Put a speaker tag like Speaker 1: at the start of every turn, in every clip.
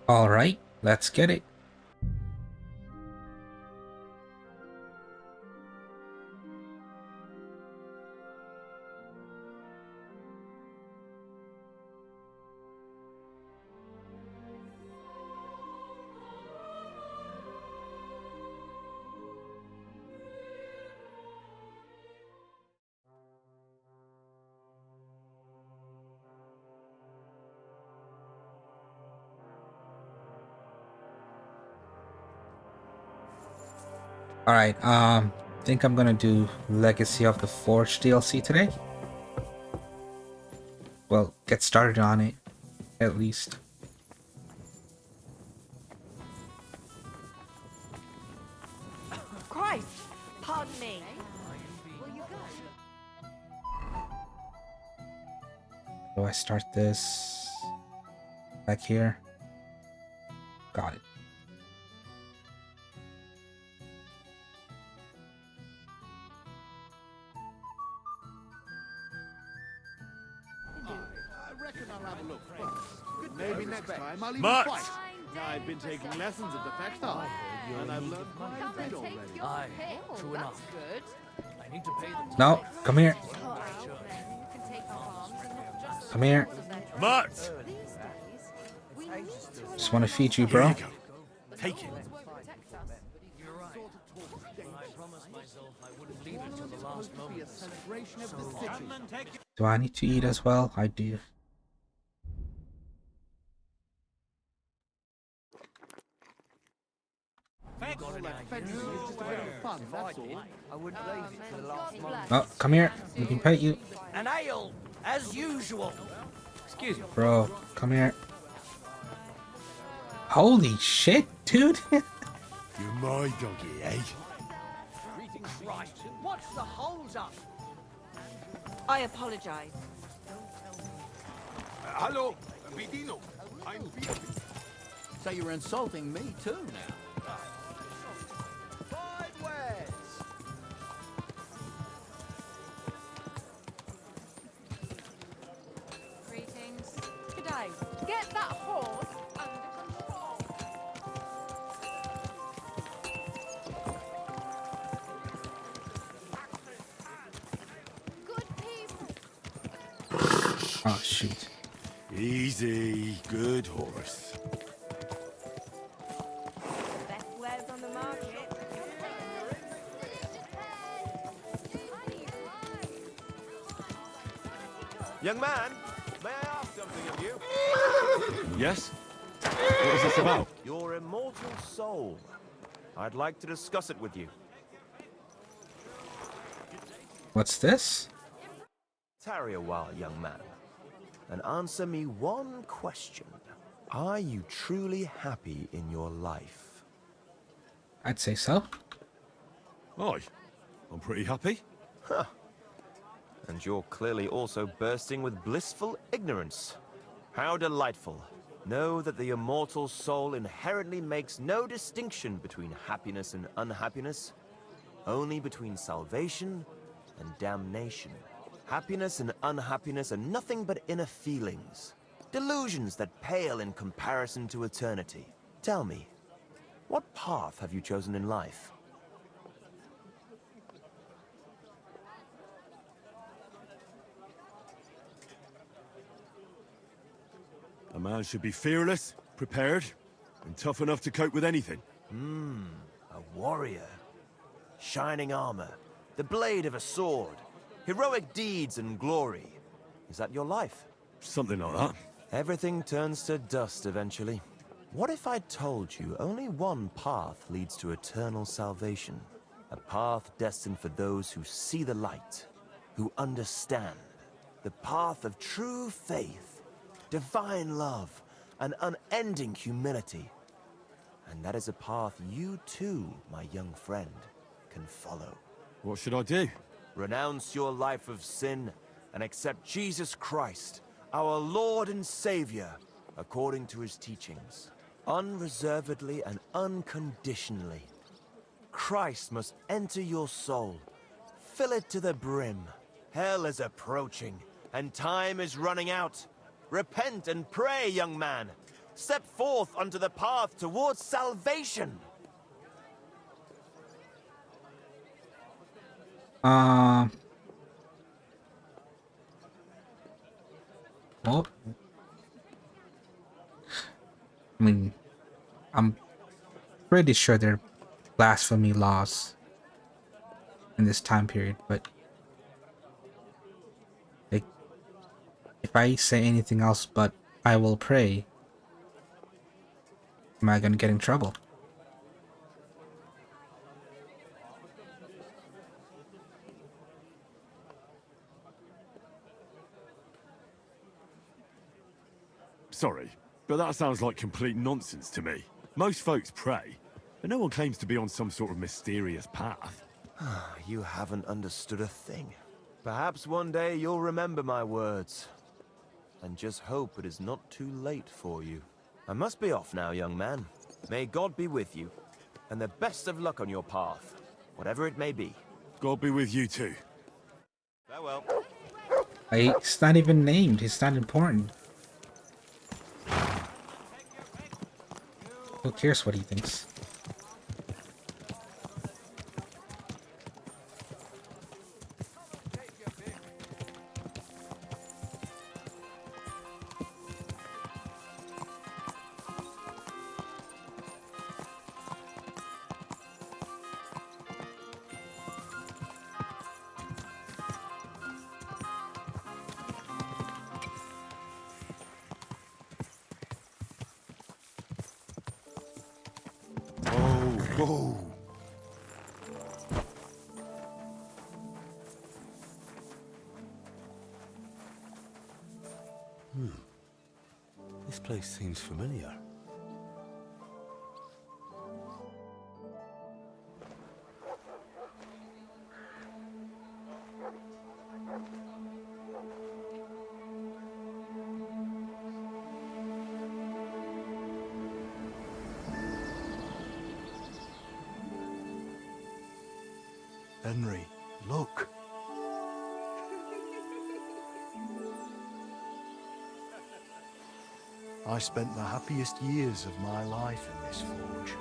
Speaker 1: All right, let's get it. All right, think I'm gonna do Legacy of the Forge DLC today. Well, get started on it, at least.
Speaker 2: Christ! Pardon me.
Speaker 1: Do I start this back here? Got it.
Speaker 3: I reckon I'll have a look first. Maybe next time I'll even
Speaker 4: Mutt!
Speaker 3: fight. I've been taking lessons at the factory, and I've learned quite a bit already.
Speaker 5: Aye, true enough. I need to pay them.
Speaker 1: No, come here. Come here.
Speaker 4: Mutt!
Speaker 1: Just want to feed you,
Speaker 4: Here
Speaker 1: bro.
Speaker 4: you go. Take it.
Speaker 5: You're right. I promised myself I wouldn't leave it till the last
Speaker 3: Be a
Speaker 5: moment.
Speaker 3: celebration of the city.
Speaker 1: Do I need to eat as well? I do.
Speaker 3: All that fencing is just a bit of fun, that's all.
Speaker 5: I wouldn't leave it till the last moment.
Speaker 1: Oh, come here. We can pet you.
Speaker 5: An ale, as usual. Excuse me.
Speaker 1: Bro, come here. Holy shit, dude.
Speaker 4: You're my doggy, eh?
Speaker 5: Christ, what's the hold up?
Speaker 2: I apologize.
Speaker 4: Hello, Vidino. I'm Vidino.
Speaker 3: So you're insulting me too now.
Speaker 5: Five wares.
Speaker 2: Greetings. G'day. Get that horse under control. Good people.
Speaker 1: Oh, shoot.
Speaker 4: Easy, good horse.
Speaker 2: Best wares on the market.
Speaker 6: Young man, may I ask something of you?
Speaker 4: Yes? What is this about?
Speaker 6: Your immortal soul. I'd like to discuss it with you.
Speaker 1: What's this?
Speaker 6: Tarry a while, young man, and answer me one question. Are you truly happy in your life?
Speaker 1: I'd say so.
Speaker 4: Aye. I'm pretty happy.
Speaker 6: And you're clearly also bursting with blissful ignorance. How delightful. Know that the immortal soul inherently makes no distinction between happiness and unhappiness, only between salvation and damnation. Happiness and unhappiness are nothing but inner feelings, delusions that pale in comparison to eternity. Tell me, what path have you chosen in life?
Speaker 4: A man should be fearless, prepared, and tough enough to cope with anything.
Speaker 6: A warrior. Shining armor, the blade of a sword, heroic deeds and glory. Is that your life?
Speaker 4: Something like that.
Speaker 6: Everything turns to dust eventually. What if I told you only one path leads to eternal salvation? A path destined for those who see the light, who understand. The path of true faith, divine love, and unending humility. And that is a path you too, my young friend, can follow.
Speaker 4: What should I do?
Speaker 6: Renounce your life of sin and accept Jesus Christ, our Lord and Savior, according to his teachings. Unreservedly and unconditionally. Christ must enter your soul. Fill it to the brim. Hell is approaching, and time is running out. Repent and pray, young man. Step forth onto the path towards salvation.
Speaker 1: Well, I mean, I'm pretty sure there are blasphemy laws in this time period, but like, if I say anything else but I will pray, am I gonna get in trouble?
Speaker 4: Sorry, but that sounds like complete nonsense to me. Most folks pray, but no one claims to be on some sort of mysterious path.
Speaker 6: You haven't understood a thing. Perhaps one day you'll remember my words. And just hope it is not too late for you. I must be off now, young man. May God be with you, and the best of luck on your path, whatever it may be.
Speaker 4: God be with you too.
Speaker 6: Farewell.
Speaker 1: He's not even named. He's not important. Who cares what he thinks?
Speaker 4: Whoa!
Speaker 7: This place seems familiar. Henry, look. I spent the happiest years of my life in this forge.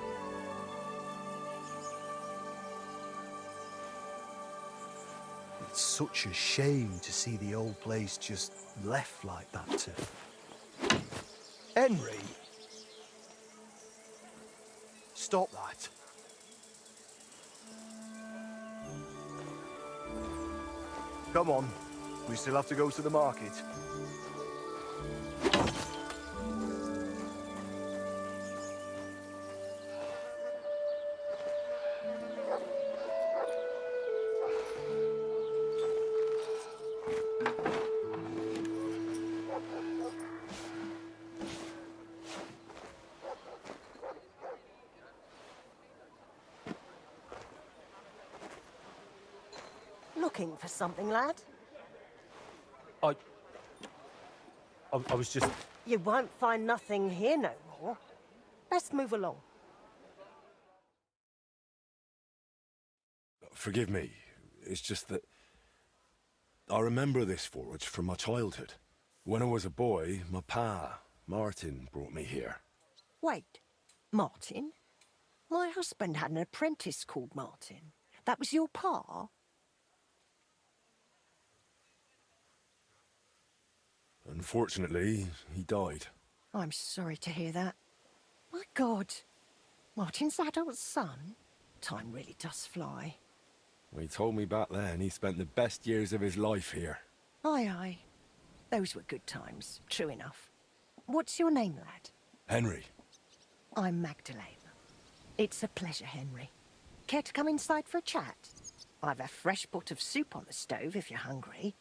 Speaker 7: It's such a shame to see the old place just left like that to... Henry! Stop that. Come on, we still have to go to the market.
Speaker 8: Looking for something, lad?
Speaker 7: I was just...
Speaker 8: You won't find nothing here no more. Let's move along.
Speaker 7: Forgive me. It's just that... I remember this forge from my childhood. When I was a boy, my pa, Martin, brought me here.
Speaker 8: Wait, Martin? My husband had an apprentice called Martin. That was your pa?
Speaker 7: Unfortunately, he died.
Speaker 8: I'm sorry to hear that. My God, Martin's adult son? Time really does fly.
Speaker 7: He told me back then he spent the best years of his life here.
Speaker 8: Aye, aye. Those were good times, true enough. What's your name, lad?
Speaker 7: Henry.
Speaker 8: I'm Magdalene. It's a pleasure, Henry. Care to come inside for a chat? I've a fresh pot of soup on the stove if you're hungry.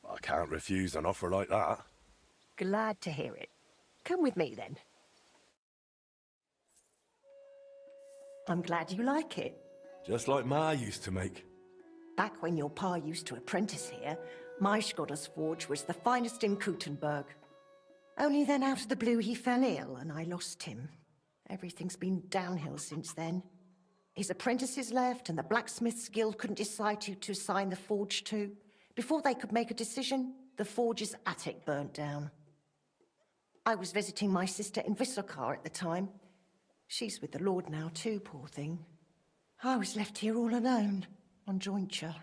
Speaker 7: I can't refuse an offer like that.
Speaker 8: Glad to hear it. Come with me, then. I'm glad you like it.
Speaker 7: Just like Ma used to make.
Speaker 8: Back when your pa used to apprentice here, my Skodder's forge was the finest in Kuttenberg. Only then out of the blue he fell ill and I lost him. Everything's been downhill since then. His apprentices left and the blacksmith's guild couldn't decide who to assign the forge to. Before they could make a decision, The forge's attic burnt down. I was visiting my sister in Visokar at the time. She's with the Lord now too, poor thing. I was left here all alone, on jointure.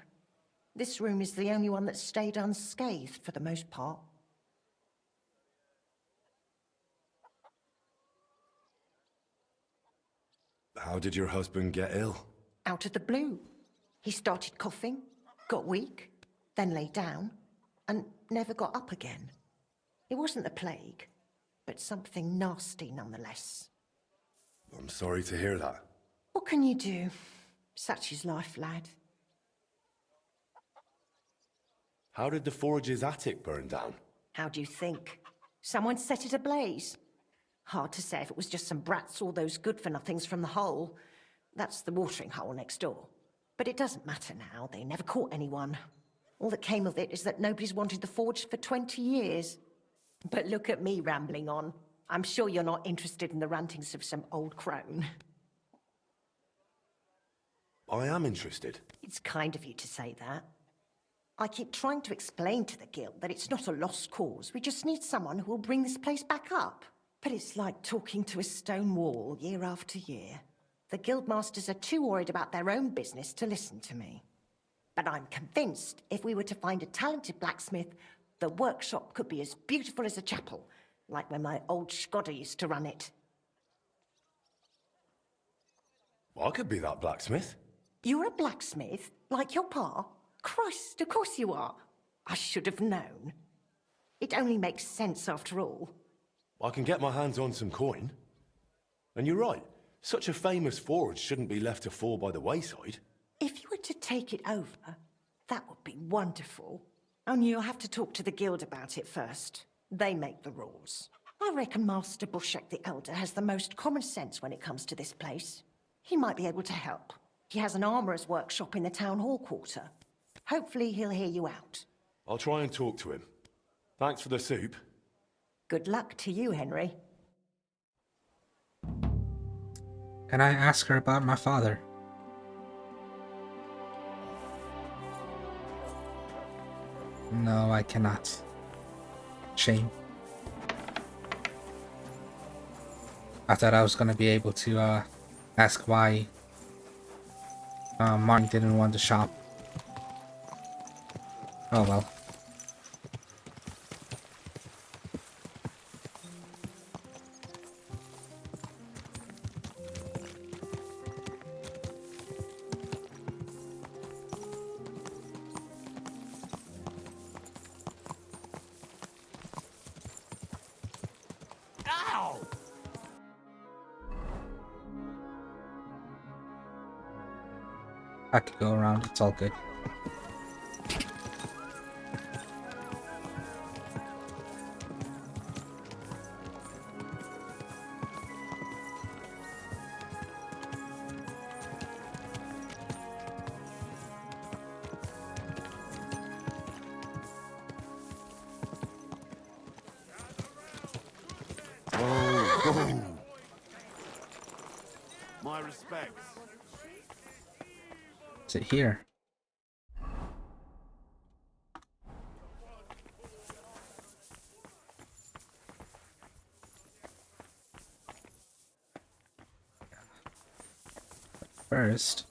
Speaker 8: This room is the only one that stayed unscathed for the most part.
Speaker 7: How did your husband get ill?
Speaker 8: Out of the blue. He started coughing, got weak, then lay down, and never got up again. It wasn't the plague, but something nasty nonetheless.
Speaker 7: I'm sorry to hear that.
Speaker 8: What can you do? Such is life, lad.
Speaker 7: How did the forge's attic burn down?
Speaker 8: How do you think? Someone set it ablaze. Hard to say if it was just some brats or those good-for-nothings from the hole. That's the watering hole next door. But it doesn't matter now, they never caught anyone. All that came of it is that nobody's wanted the forge for 20 years. But look at me rambling on. I'm sure you're not interested in the rantings of some old crone.
Speaker 7: I am interested.
Speaker 8: It's kind of you to say that. I keep trying to explain to the guild that it's not a lost cause. We just need someone who will bring this place back up. But it's like talking to a stone wall year after year. The guildmasters are too worried about their own business to listen to me. But I'm convinced if we were to find a talented blacksmith, the workshop could be as beautiful as a chapel, like when my old Skoda used to run it.
Speaker 7: I could be that blacksmith.
Speaker 8: You're a blacksmith, like your pa? Christ, of course you are. I should have known. It only makes sense after all.
Speaker 7: I can get my hands on some coin. And you're right, such a famous forge shouldn't be left to fall by the wayside.
Speaker 8: If you were to take it over, that would be wonderful. Only you'll have to talk to the guild about it first. They make the rules. I reckon Master Bushek the Elder has the most common sense when it comes to this place. He might be able to help. He has an armourer's workshop in the town hall quarter. Hopefully he'll hear you out.
Speaker 7: I'll try and talk to him. Thanks for the soup.
Speaker 8: Good luck to you, Henry.
Speaker 1: Can I ask her about my father? No, I cannot. Shame. I thought I was gonna be able to ask why Martin didn't want the shop. Oh well.
Speaker 5: Ow!
Speaker 1: I could go around, it's all good.
Speaker 3: My respects.
Speaker 1: Is it here? First,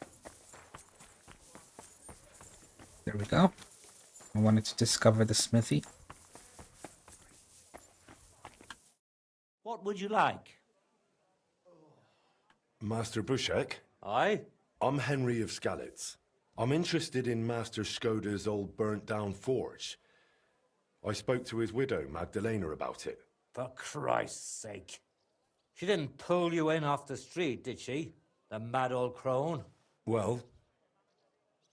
Speaker 1: there we go. I wanted to discover the smithy.
Speaker 5: What would you like?
Speaker 7: Master Bushek,
Speaker 5: Aye?
Speaker 7: I'm Henry of Skalitz. I'm interested in Master Skoda's old burnt-down forge. I spoke to his widow, Magdalena, about it.
Speaker 5: For Christ's sake. She didn't pull you in off the street, did she? The mad old crone?
Speaker 7: Well,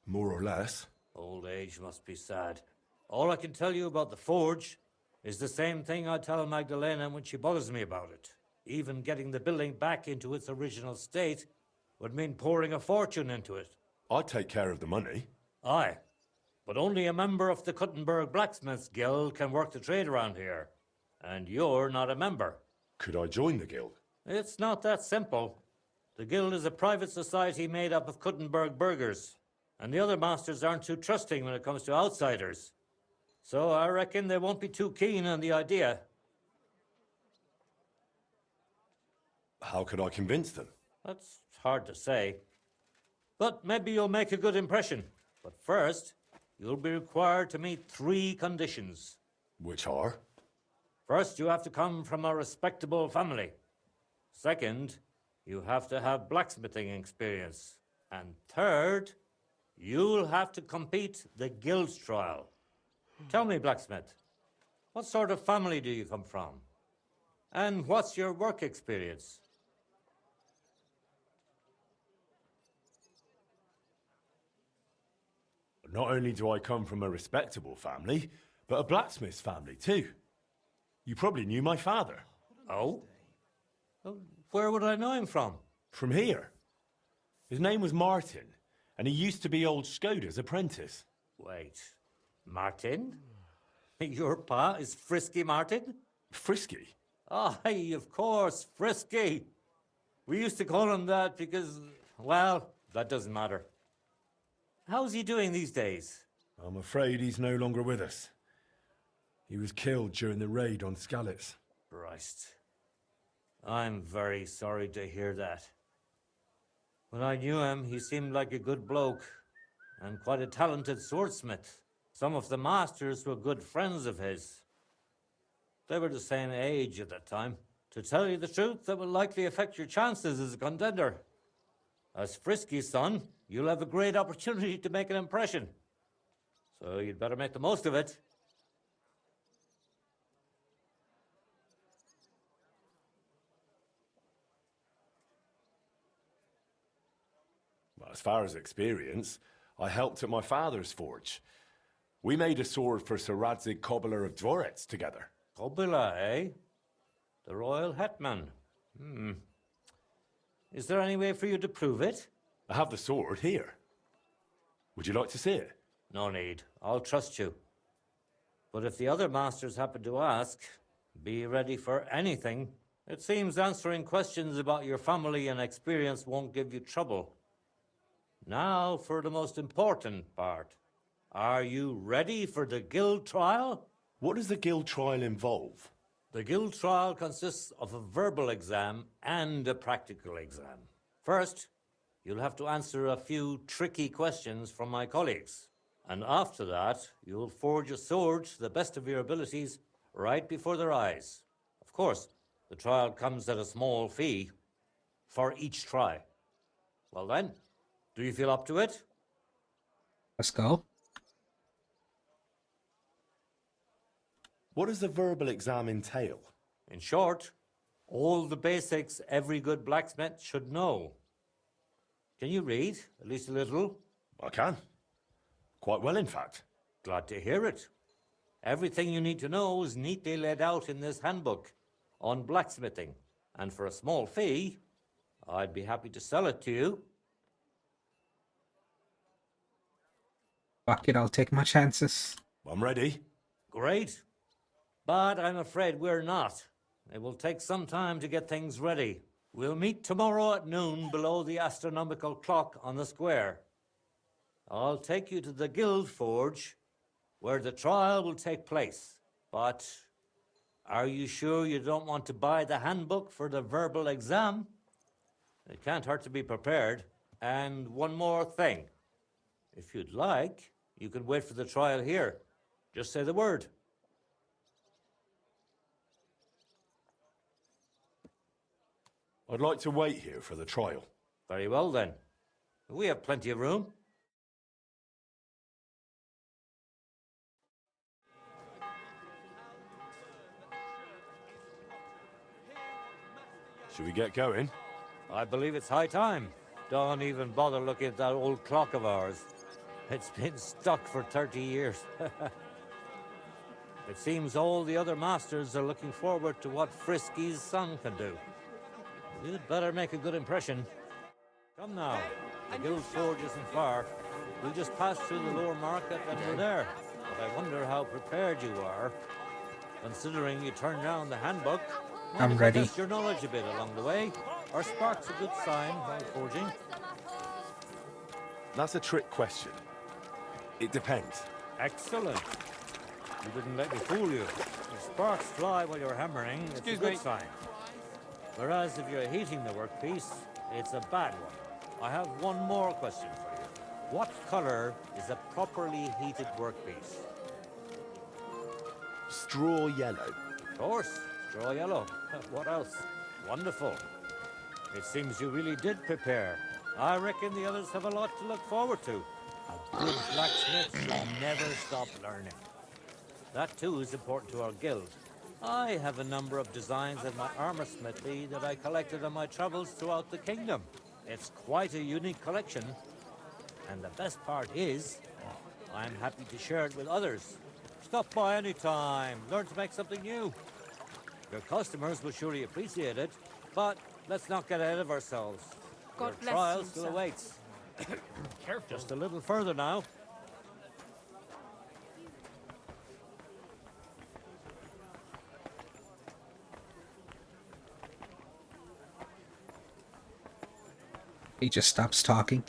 Speaker 7: more or less.
Speaker 5: Old age must be sad. All I can tell you about the forge is the same thing I tell Magdalena when she bothers me about it. Even getting the building back into its original state would mean pouring a fortune into it.
Speaker 7: I'd take care of the money.
Speaker 5: Aye, but only a member of the Kuttenberg Blacksmiths Guild can work the trade around here. And you're not a member.
Speaker 7: Could I join the guild?
Speaker 5: It's not that simple. The guild is a private society made up of Kuttenberg burghers, and the other masters aren't too trusting when it comes to outsiders. So I reckon they won't be too keen on the idea.
Speaker 7: How could I convince them?
Speaker 5: That's hard to say. But maybe you'll make a good impression. But first, you'll be required to meet 3 conditions.
Speaker 7: Which are?
Speaker 5: First, you have to come from a respectable family. Second, you have to have blacksmithing experience. And third, you'll have to compete the guild trial. Tell me, blacksmith, what sort of family do you come from? And what's your work experience?
Speaker 7: Not only do I come from a respectable family, but a blacksmith's family too. You probably knew my father.
Speaker 5: Oh? Well, where would I know him from?
Speaker 7: From here. His name was Martin, and he used to be old Skoda's apprentice.
Speaker 5: Wait, Martin? Your pa is Frisky Martin?
Speaker 7: Frisky?
Speaker 5: Aye, of course, Frisky. We used to call him that because, well, that doesn't matter. How's he doing these days?
Speaker 7: I'm afraid he's no longer with us. He was killed during the raid on Skalitz.
Speaker 5: Christ. I'm very sorry to hear that. When I knew him, he seemed like a good bloke and quite a talented swordsmith. Some of the masters were good friends of his. They were the same age at that time. To tell you the truth, that will likely affect your chances as a contender. As Frisky's son, you'll have a great opportunity to make an impression. So you'd better make the most of it.
Speaker 7: Well, as far as experience, I helped at my father's forge. We made a sword for Sir Radzig Cobbler of Dvorets together.
Speaker 5: Kobila, eh? The royal hetman. Is there any way for you to prove it?
Speaker 7: I have the sword here. Would you like to see it?
Speaker 5: No need. I'll trust you. But if the other masters happen to ask, be ready for anything. It seems answering questions about your family and experience won't give you trouble. Now for the most important part. Are you ready for the guild trial?
Speaker 7: What does the guild trial involve?
Speaker 5: The guild trial consists of a verbal exam and a practical exam. First, you'll have to answer a few tricky questions from my colleagues. And after that, you'll forge a sword to the best of your abilities right before their eyes. Of course, the trial comes at a small fee for each try. Well then, do you feel up to it?
Speaker 1: Let's go.
Speaker 7: What does the verbal exam entail?
Speaker 5: In short, all the basics every good blacksmith should know. Can you read, at least a little?
Speaker 7: I can. Quite well, in fact.
Speaker 5: Glad to hear it. Everything you need to know is neatly laid out in this handbook on blacksmithing. And for a small fee, I'd be happy to sell it to you.
Speaker 1: Fuck it, I'll take my chances.
Speaker 7: I'm ready.
Speaker 5: Great. But I'm afraid we're not. It will take some time to get things ready. We'll meet tomorrow at noon below the astronomical clock on the square. I'll take you to the guild forge where the trial will take place. But are you sure you don't want to buy the handbook for the verbal exam? It can't hurt to be prepared. And one more thing. If you'd like, you can wait for the trial here. Just say the word.
Speaker 7: I'd like to wait here for the trial.
Speaker 5: Very well then. We have plenty of room.
Speaker 7: Should we get going?
Speaker 5: I believe it's high time. Don't even bother looking at that old clock of ours. It's been stuck for 30 years. It seems all the other masters are looking forward to what Frisky's son can do. You'd better make a good impression. Come now. The guild forge isn't far. We'll just pass through the lower market and we're there. But I wonder how prepared you are. Considering you turned down the handbook,
Speaker 1: I'm ready.
Speaker 5: Test your knowledge a bit along the way. Our spark's a good sign while forging.
Speaker 7: That's a trick question. It depends.
Speaker 5: Excellent. You didn't let me fool you. If sparks fly while you're hammering, it's a good sign. Whereas if you're heating the workpiece, it's a bad one. I have one more question for you. What color is a properly heated workpiece?
Speaker 7: Straw yellow.
Speaker 5: Of course, straw yellow. What else? Wonderful. It seems you really did prepare. I reckon the others have a lot to look forward to. A good blacksmith should never stop learning. That too is important to our guild. I have a number of designs in my armor smithy that I collected on my travels throughout the kingdom. It's quite a unique collection. And the best part is, I'm happy to share it with others. Stop by any time, learn to make something new. Your customers will surely appreciate it, but let's not get ahead of ourselves.
Speaker 2: God
Speaker 5: Your
Speaker 2: bless
Speaker 5: trial
Speaker 2: you,
Speaker 5: still
Speaker 2: sir.
Speaker 5: awaits. Just a little further now.
Speaker 1: He just stops talking.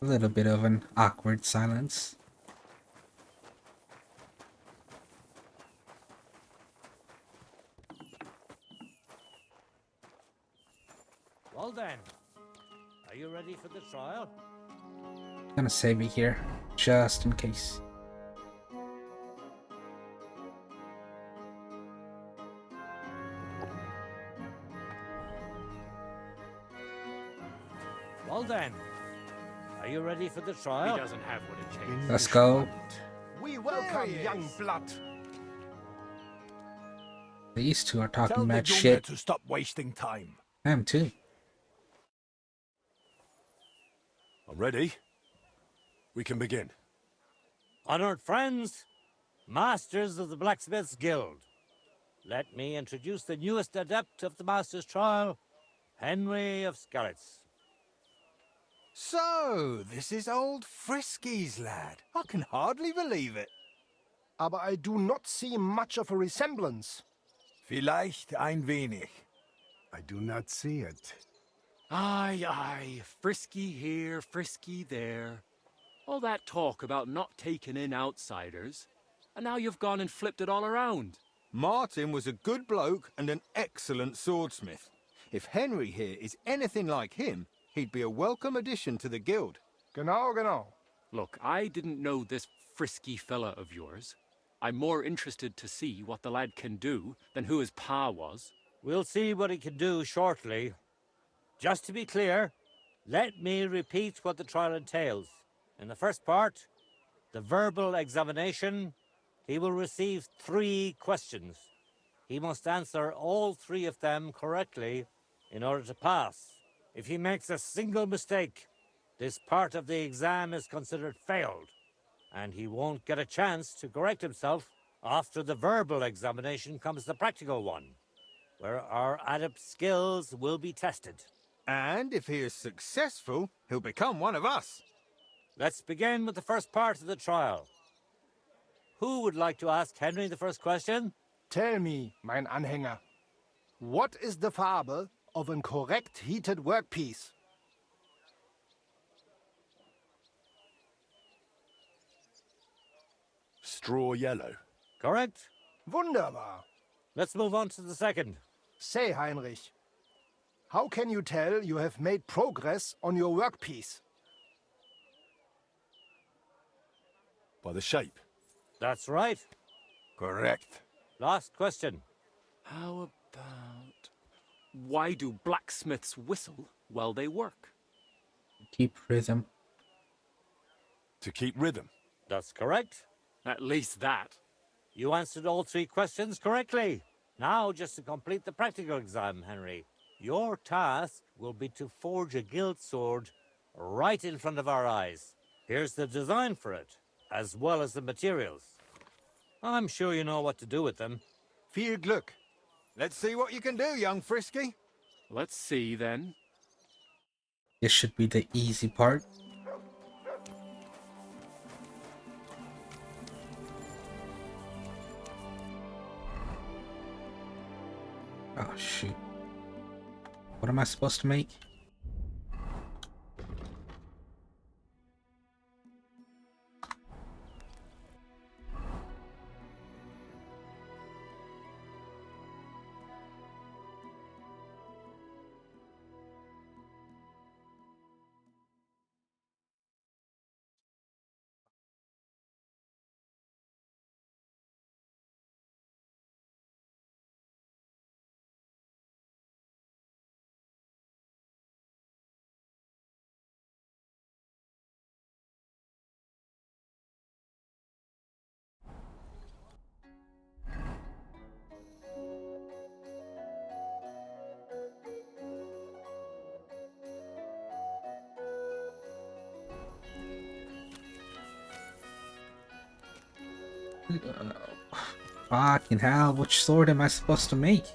Speaker 1: A little bit of an awkward silence.
Speaker 5: Well then, are you ready for the trial?
Speaker 1: Gonna save it here, just in case.
Speaker 5: Well then, are you ready for the trial?
Speaker 3: He doesn't have what it takes.
Speaker 1: Let's go.
Speaker 9: We welcome young blood.
Speaker 1: These two are
Speaker 9: Tell
Speaker 1: talking
Speaker 9: the
Speaker 1: mad
Speaker 9: Junge
Speaker 1: shit.
Speaker 9: to stop wasting time.
Speaker 1: I am too.
Speaker 7: I'm ready. We can begin.
Speaker 5: Honored friends, masters of the Blacksmith's Guild, let me introduce the newest adept of the Master's Trial, Henry of Skalitz.
Speaker 10: So, this is old Frisky's lad. I can hardly believe it.
Speaker 9: Aber I do not see much of a resemblance.
Speaker 10: Vielleicht ein wenig.
Speaker 9: I do not see it.
Speaker 3: Aye, aye, frisky here, frisky there. All that talk about not taking in outsiders, and now you've gone and flipped it all around.
Speaker 10: Martin was a good bloke and an excellent swordsmith. If Henry here is anything like him, he'd be a welcome addition to the guild.
Speaker 9: Genau, genau.
Speaker 3: Look, I didn't know this frisky fella of yours. I'm more interested to see what the lad can do than who his pa was.
Speaker 5: We'll see what he can do shortly. Just to be clear, let me repeat what the trial entails. In the first part, the verbal examination, he will receive 3 questions. He must answer all 3 of them correctly in order to pass. If he makes a single mistake, this part of the exam is considered failed, and he won't get a chance to correct himself. After the verbal examination comes the practical one, where our adept skills will be tested.
Speaker 10: And if he is successful, he'll become one of us.
Speaker 5: Let's begin with the first part of the trial. Who would like to ask Henry the first question?
Speaker 9: Tell me, mein Anhänger, what is the Farbe of a correct heated workpiece?
Speaker 7: Straw yellow.
Speaker 5: Correct?
Speaker 9: Wunderbar.
Speaker 5: Let's move on to the second.
Speaker 9: Say, Heinrich, how can you tell you have made progress on your workpiece?
Speaker 7: By the shape.
Speaker 5: That's right.
Speaker 10: Correct.
Speaker 5: Last question.
Speaker 3: How about... Why do blacksmiths whistle while they work?
Speaker 1: Keep rhythm.
Speaker 7: To keep rhythm.
Speaker 5: That's correct.
Speaker 3: At least that.
Speaker 5: You answered all 3 questions correctly. Now, just to complete the practical exam, Henry, your task will be to forge a guild sword right in front of our eyes. Here's the design for it, as well as the materials. I'm sure you know what to do with them.
Speaker 10: Viel Glück. Let's see what you can do, young Frisky.
Speaker 3: Let's see, then.
Speaker 1: This should be the easy part. Oh, shoot. What am I supposed to make? Fucking hell, which sword am I supposed to make?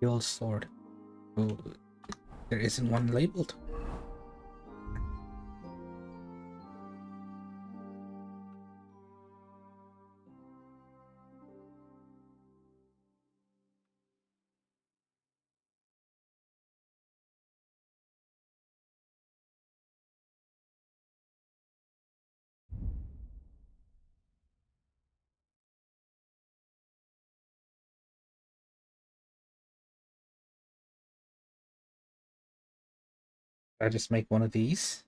Speaker 1: The old sword. Oh, there isn't one labeled. I just make one of these.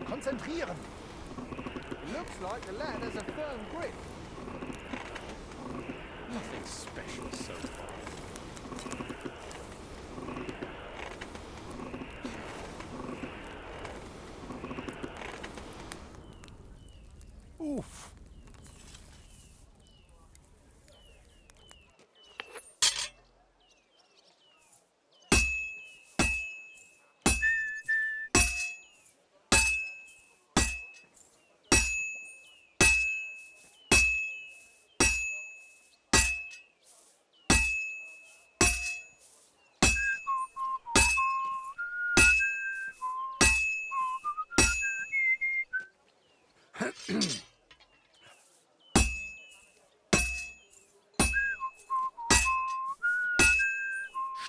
Speaker 9: Konzentrieren! Looks like the lad has a firm grip.
Speaker 3: Nothing special so far.
Speaker 9: Oof.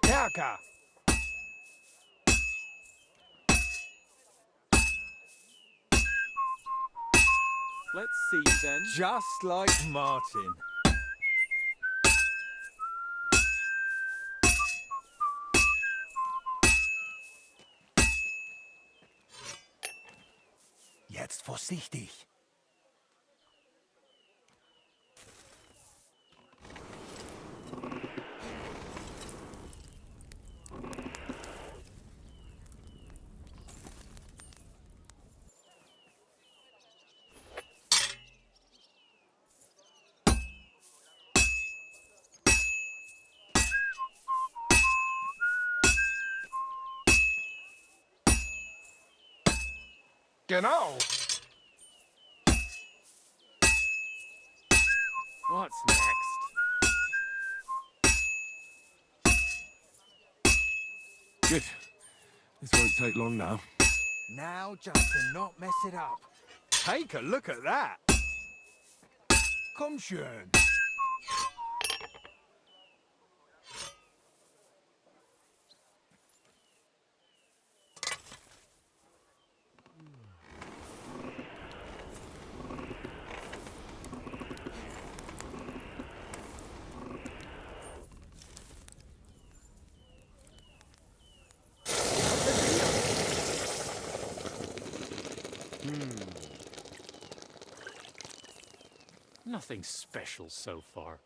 Speaker 9: Stärker!
Speaker 3: Let's see then.
Speaker 10: Just like Martin.
Speaker 9: Jetzt vorsichtig. Genau.
Speaker 3: What's next?
Speaker 4: Good. This won't take long now.
Speaker 10: Now just to not mess it up. Take a look at that. Komm schön.
Speaker 3: Nothing special so far.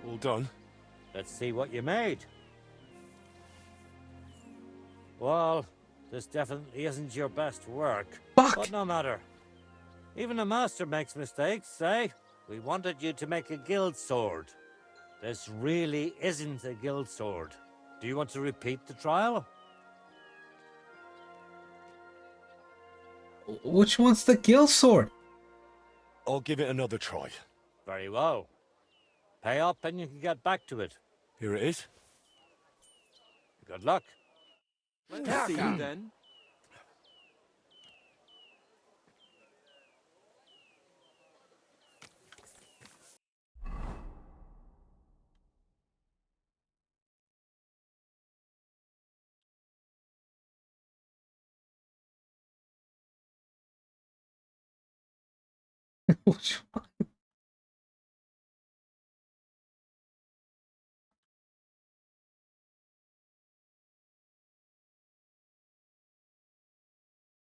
Speaker 7: All done?
Speaker 5: Let's see what you made. Well, this definitely isn't your best work.
Speaker 1: Fuck!
Speaker 5: But no matter. Even a master makes mistakes, eh? We wanted you to make a guild sword. This really isn't a guild sword. Do you want to repeat the trial?
Speaker 1: Which one's the guild sword?
Speaker 7: I'll give it another try.
Speaker 5: Very well. Pay up and you can get back to it.
Speaker 7: Here it is.
Speaker 5: Good luck.
Speaker 3: Let's see then.
Speaker 1: Which one?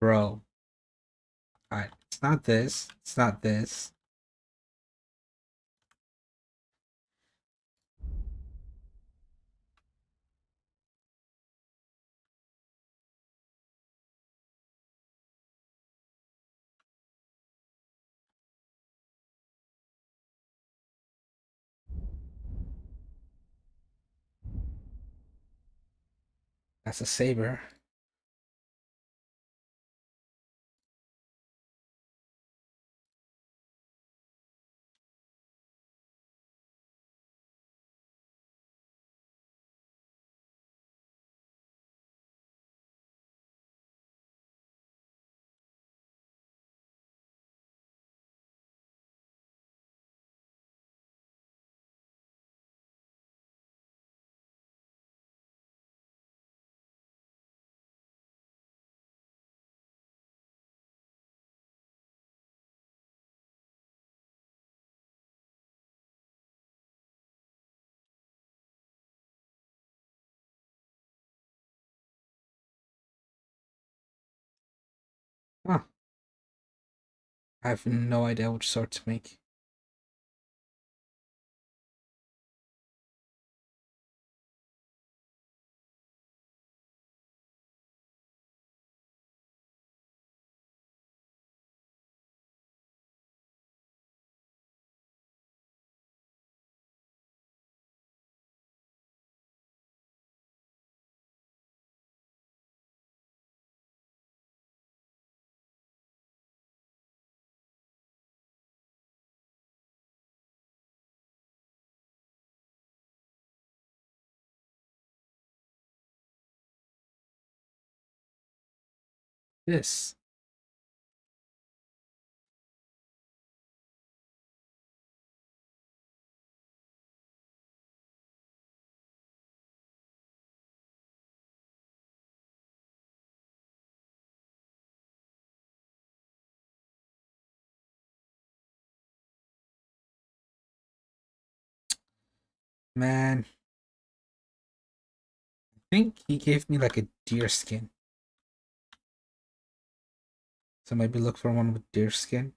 Speaker 1: Bro. Alright, it's not this. It's not this. That's a saber. Huh. I have no idea which sword to make. This. Man. I think he gave me like a deer skin. So maybe look for one with deer skin.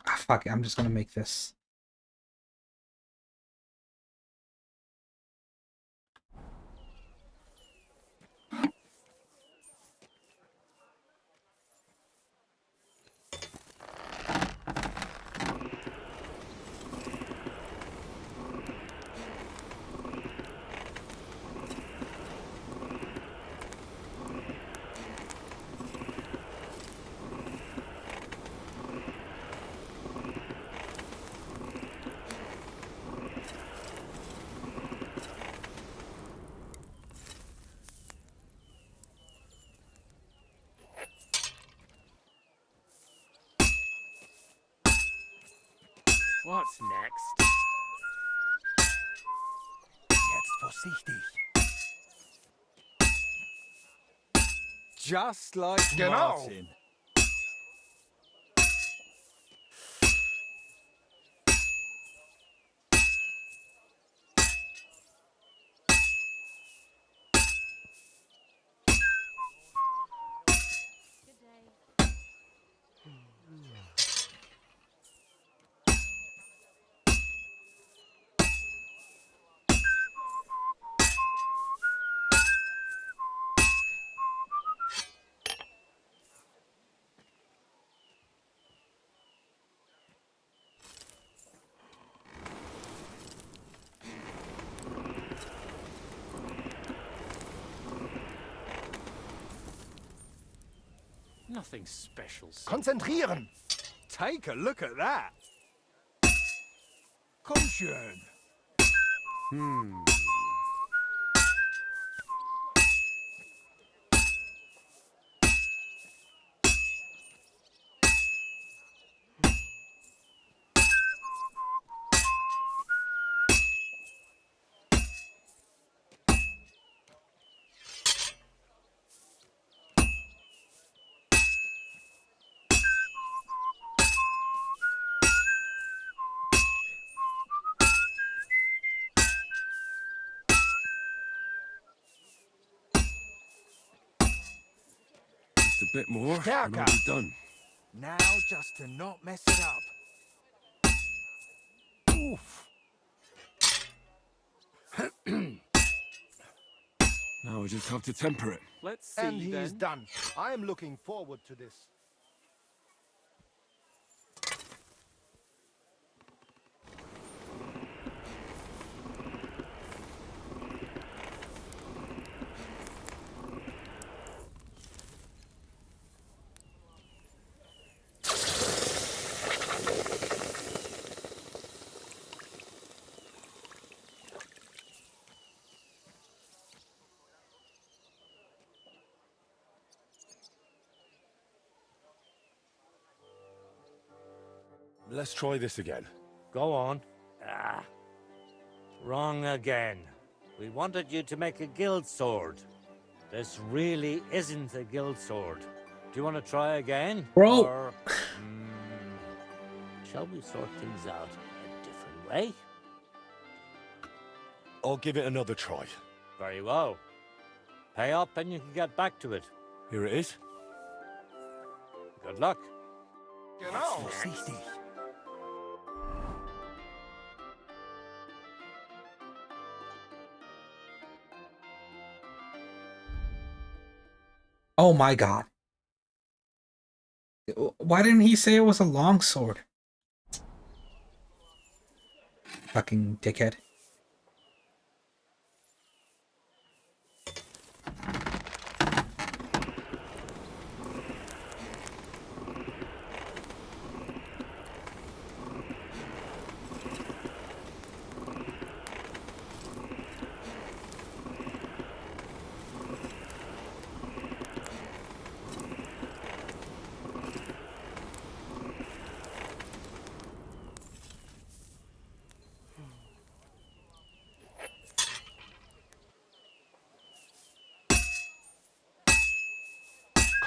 Speaker 1: Fuck it, I'm just gonna make this.
Speaker 3: What's next?
Speaker 10: Jetzt vorsichtig. Just like Martin.
Speaker 2: Good day.
Speaker 3: Nothing special, sir.
Speaker 10: Konzentrieren! Take a look at that! Komm schön!
Speaker 7: Just a bit more, and I'll be done.
Speaker 10: Now just to not mess it up. Oof!
Speaker 7: Now I just have to temper it.
Speaker 3: Let's see,
Speaker 9: And he
Speaker 3: then.
Speaker 9: is done. I am looking forward to this.
Speaker 7: Let's try this again.
Speaker 5: Go on. Ah. Wrong again. We wanted you to make a guild sword. This really isn't a guild sword. Do you want to try again?
Speaker 1: Bro.
Speaker 5: Or, shall we sort things out a different way?
Speaker 7: I'll give it another try.
Speaker 5: Very well. Pay up and you can get back to it.
Speaker 7: Here it is.
Speaker 5: Good luck.
Speaker 9: Genau.
Speaker 10: Vorsichtig!
Speaker 1: Oh my god. Why didn't he say it was a long sword? Fucking dickhead.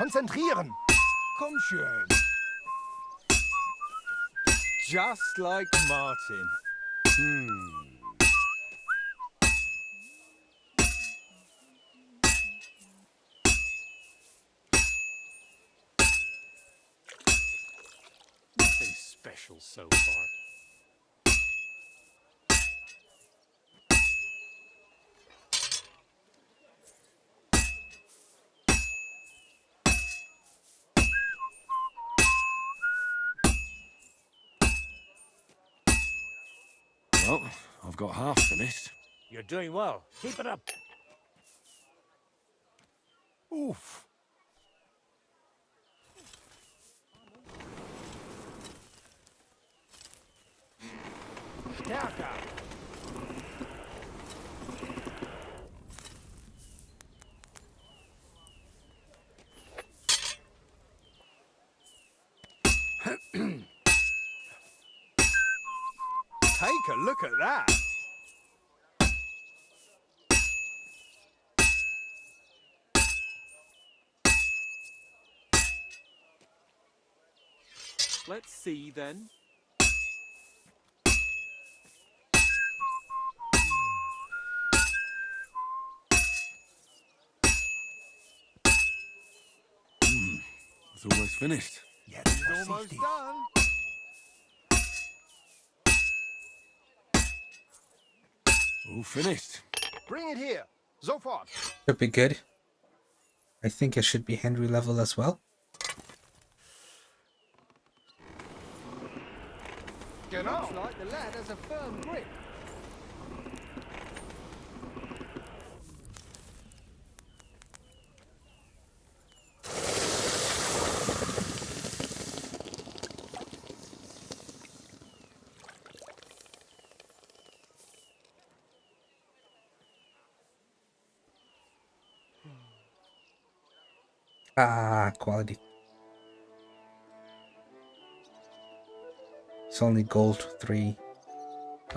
Speaker 9: Konzentrieren!
Speaker 10: Komm schön! Just like Martin.
Speaker 3: Nothing special so far.
Speaker 7: Well, I've got half finished.
Speaker 5: You're doing well. Keep it up.
Speaker 10: Oof!
Speaker 9: Stärker!
Speaker 10: Take a look at that.
Speaker 3: Let's see then.
Speaker 7: It's almost finished.
Speaker 10: Yeah, it's almost done.
Speaker 7: All finished.
Speaker 9: Bring it here. Sofort.
Speaker 1: Should be good. I think it should be Henry level as well.
Speaker 9: Looks like the lad has a firm grip.
Speaker 1: Ah, quality. It's only gold 3.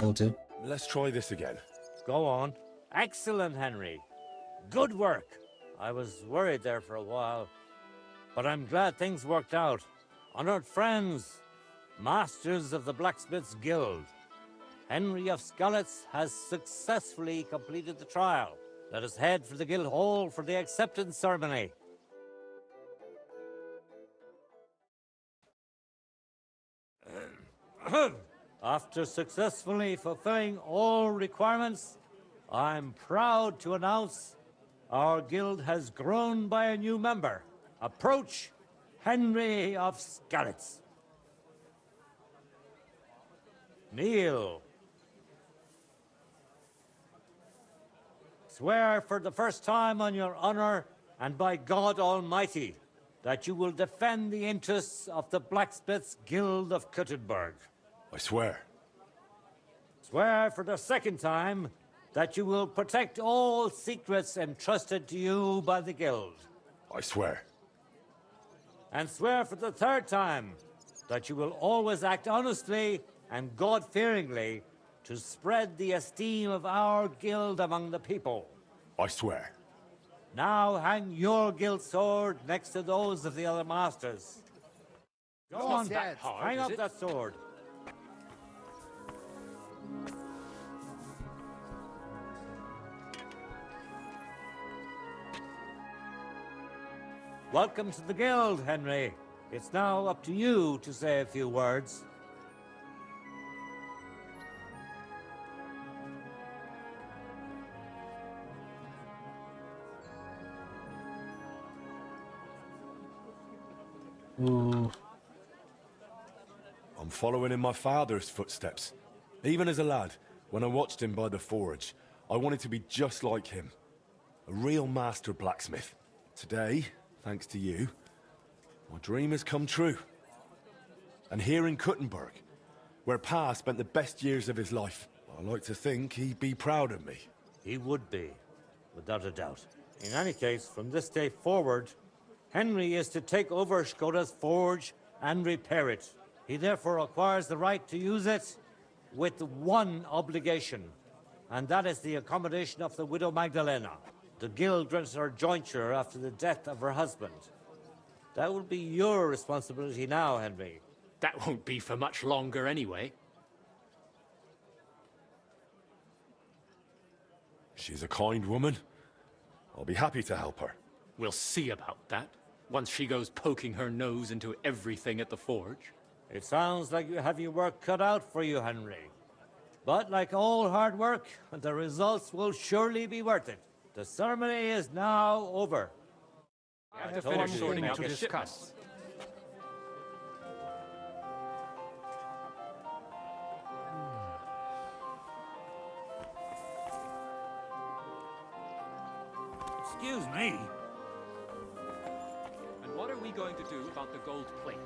Speaker 1: Will do.
Speaker 7: Let's try this again.
Speaker 5: Go on. Excellent, Henry. Good work. I was worried there for a while, but I'm glad things worked out. Honored friends, masters of the Blacksmith's Guild, Henry of Skalitz has successfully completed the trial. Let us head for the guild hall for the acceptance ceremony. After successfully fulfilling all requirements, I'm proud to announce our guild has grown by a new member. Approach Henry of Skalitz. Kneel. Swear for the first time on your honor and by God Almighty that you will defend the interests of the Blacksmith's Guild of Kuttenberg.
Speaker 7: I swear.
Speaker 5: Swear for the second time that you will protect all secrets entrusted to you by the Guild.
Speaker 7: I swear.
Speaker 5: And swear for the third time that you will always act honestly and God-fearingly to spread the esteem of our guild among the people.
Speaker 7: I swear.
Speaker 5: Now hang your guild sword next to those of the other masters. Go on,
Speaker 3: that hard,
Speaker 5: hang
Speaker 3: is
Speaker 5: up
Speaker 3: it?
Speaker 5: that sword. Welcome to the guild, Henry. It's now up to you to say a few words.
Speaker 1: Ooh.
Speaker 7: I'm following in my father's footsteps. Even as a lad, when I watched him by the forge, I wanted to be just like him. A real master blacksmith. Today, thanks to you, my dream has come true. And here in Kuttenberg, where Pa spent the best years of his life, I like to think he'd be proud of me.
Speaker 5: He would be, without a doubt. In any case, from this day forward, Henry is to take over Skoda's forge and repair it. He therefore acquires the right to use it with one obligation, and that is the accommodation of the widow Magdalena. The guild grants her jointure after the death of her husband. That will be your responsibility now, Henry.
Speaker 3: That won't be for much longer anyway.
Speaker 7: She's a kind woman. I'll be happy to help her.
Speaker 3: We'll see about that, once she goes poking her nose into everything at the forge.
Speaker 5: It sounds like you have your work cut out for you, Henry. But like all hard work, the results will surely be worth it. The ceremony is now over.
Speaker 3: I have to
Speaker 5: told
Speaker 3: finish
Speaker 5: you
Speaker 3: sorting
Speaker 5: to
Speaker 3: out
Speaker 5: make
Speaker 3: the
Speaker 5: a
Speaker 3: shipments.
Speaker 5: Excuse me.
Speaker 3: And what are we going to do about the gold plate?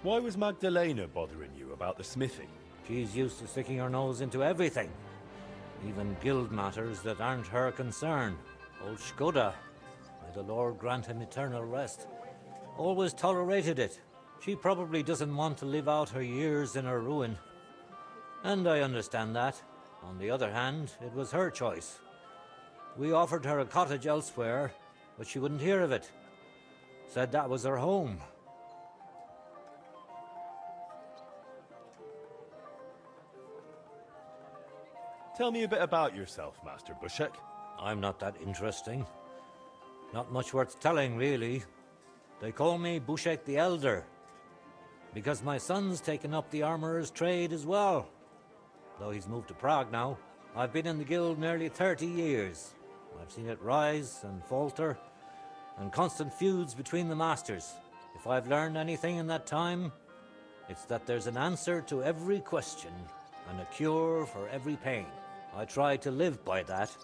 Speaker 7: Why was Magdalena bothering you about the smithy?
Speaker 5: She's used to sticking her nose into everything. Even guild matters that aren't her concern. Old Skoda. May the Lord grant him eternal rest. Always tolerated it. She probably doesn't want to live out her years in her ruin. And I understand that. On the other hand, it was her choice. We offered her a cottage elsewhere, but she wouldn't hear of it. Said that was her home.
Speaker 7: Tell me a bit about yourself, Master Bushek.
Speaker 5: I'm not that interesting. Not much worth telling, really. They call me Bushek the Elder, because my son's taken up the armorer's trade as well. Though he's moved to Prague now. I've been in the guild nearly 30 years. I've seen it rise and falter, and constant feuds between the masters. If I've learned anything in that time, it's that there's an answer to every question and a cure for every pain. I try to live by that.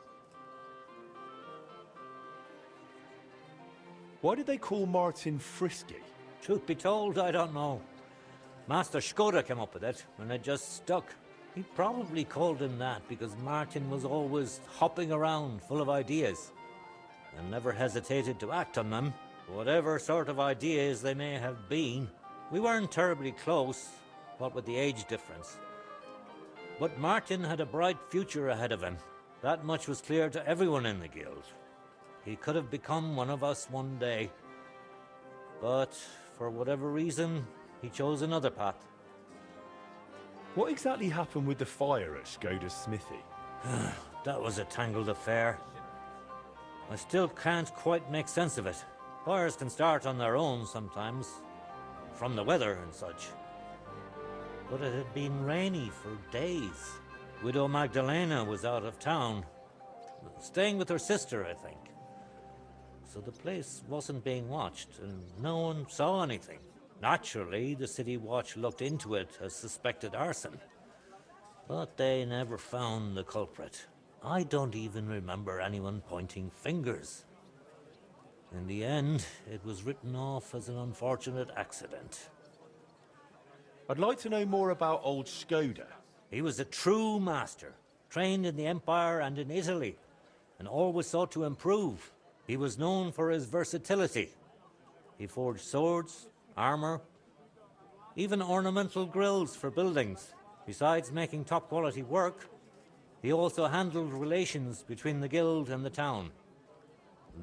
Speaker 7: Why did they call Martin Frisky?
Speaker 5: Truth be told, I don't know. Master Skoda came up with it, and it just stuck. He probably called him that because Martin was always hopping around full of ideas and never hesitated to act on them, whatever sort of ideas they may have been. We weren't terribly close, what with the age difference. But Martin had a bright future ahead of him. That much was clear to everyone in the guild. He could have become one of us one day. But for whatever reason, he chose another path.
Speaker 7: What exactly happened with the fire at Skoda's smithy?
Speaker 5: That was a tangled affair. I still can't quite make sense of it. Fires can start on their own sometimes, from the weather and such. But it had been rainy for days. Widow Magdalena was out of town, staying with her sister, I think. So the place wasn't being watched, and no one saw anything. Naturally, the city watch looked into it as suspected arson. But they never found the culprit. I don't even remember anyone pointing fingers. In the end, it was written off as an unfortunate accident.
Speaker 7: I'd like to know more about old Skoda.
Speaker 5: He was a true master, trained in the Empire and in Italy, and always sought to improve. He was known for his versatility. He forged swords, armor, even ornamental grills for buildings. Besides making top-quality work, he also handled relations between the guild and the town.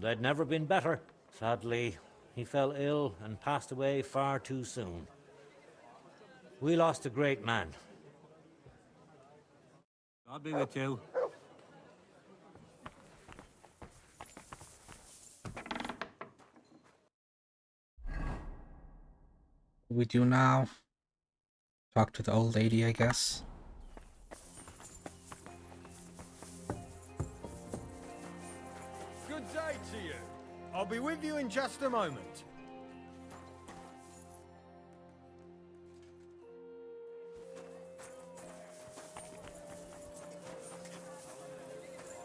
Speaker 5: They'd never been better. Sadly, he fell ill and passed away far too soon. We lost a great man. God be with you.
Speaker 1: We do now talk to the old lady, I guess.
Speaker 10: Good day to you. I'll be with you in just a moment.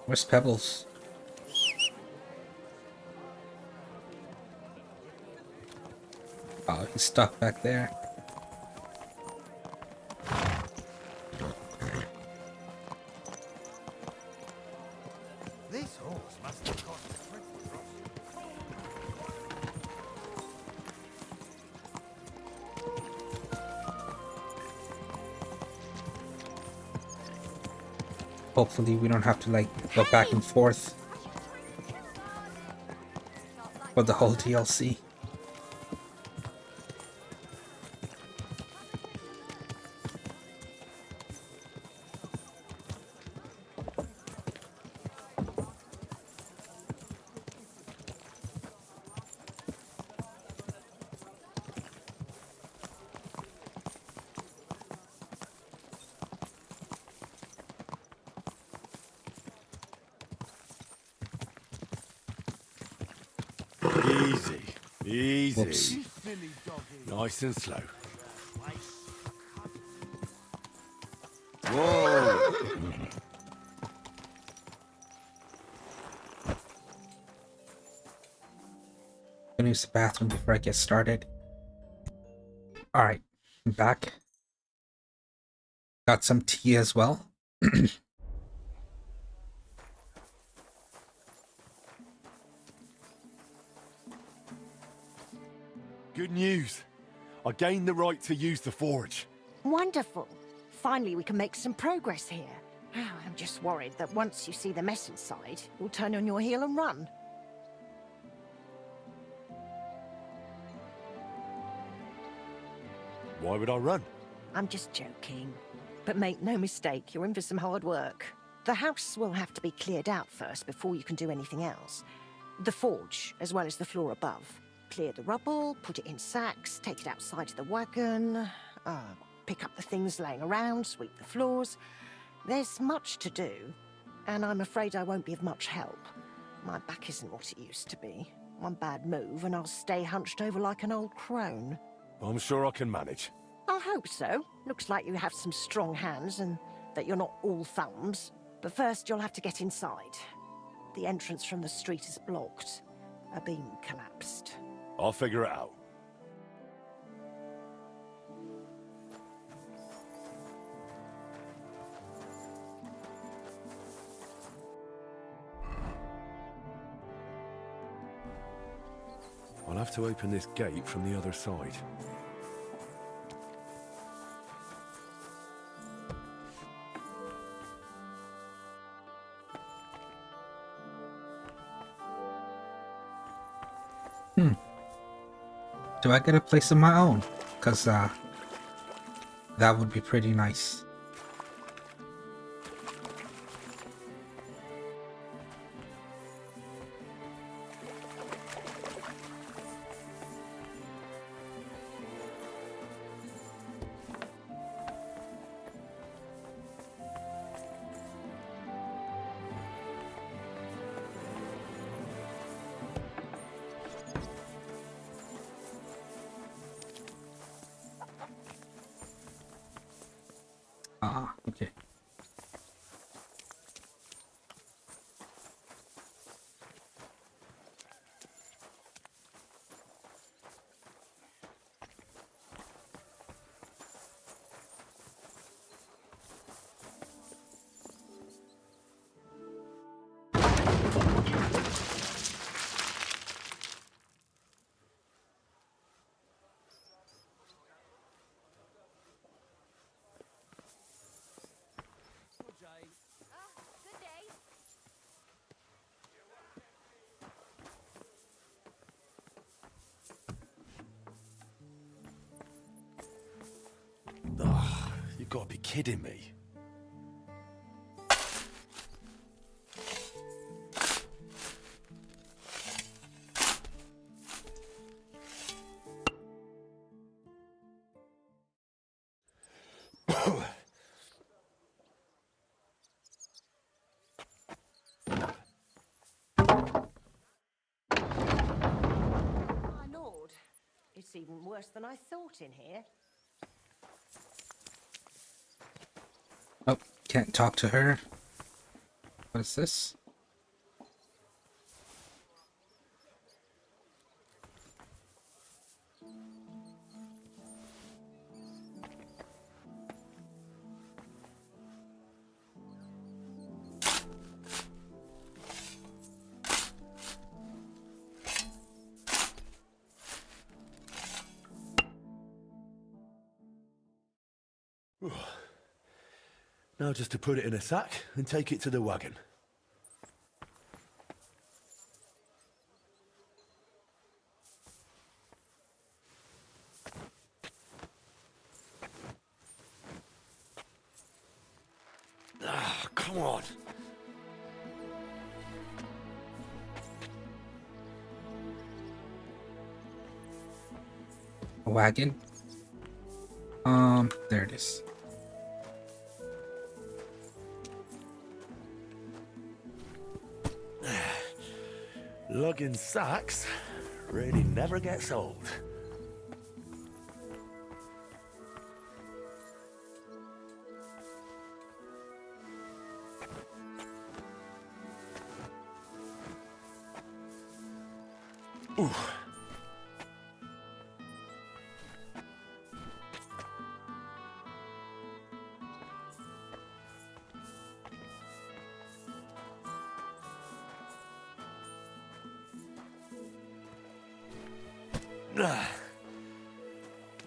Speaker 1: Where's Pebbles? Oh, he's stuck back there.
Speaker 10: This horse must have cost a pretty cross.
Speaker 1: Hopefully we don't have to like go back and forth for the whole DLC.
Speaker 7: Easy. Easy.
Speaker 1: Whoops.
Speaker 7: Nice and slow. Whoa!
Speaker 1: Gonna use the bathroom before I get started. Alright, I'm back. Got some tea as well.
Speaker 7: good news. I gained the right to use the forge.
Speaker 8: Wonderful. Finally, we can make some progress here. I'm just worried that once you see the mess inside, you'll turn on your heel and run.
Speaker 7: Why would I run?
Speaker 8: I'm just joking. But make no mistake, you're in for some hard work. The house will have to be cleared out first before you can do anything else. The forge, as well as the floor above. Clear the rubble, put it in sacks, take it outside to the wagon, pick up the things laying around, sweep the floors. There's much to do, and I'm afraid I won't be of much help. My back isn't what it used to be. One bad move and I'll stay hunched over like an old crone.
Speaker 7: I'm sure I can manage.
Speaker 8: I hope so. Looks like you have some strong hands and that you're not all thumbs. But first you'll have to get inside. The entrance from the street is blocked. A beam collapsed.
Speaker 7: I'll figure it out. I'll have to open this gate from the other side.
Speaker 1: Do I get a place of my own? Because that would be pretty nice. Okay.
Speaker 2: Good day.
Speaker 7: Ugh, you gotta be kidding me.
Speaker 8: My lord, it's even worse than I thought in here.
Speaker 1: Oh, can't talk to her. What is this?
Speaker 7: Now just to put it in a sack and take it to the wagon. Ah, come on.
Speaker 1: A wagon? There it is.
Speaker 7: Lugging sacks really never gets old. Ooh.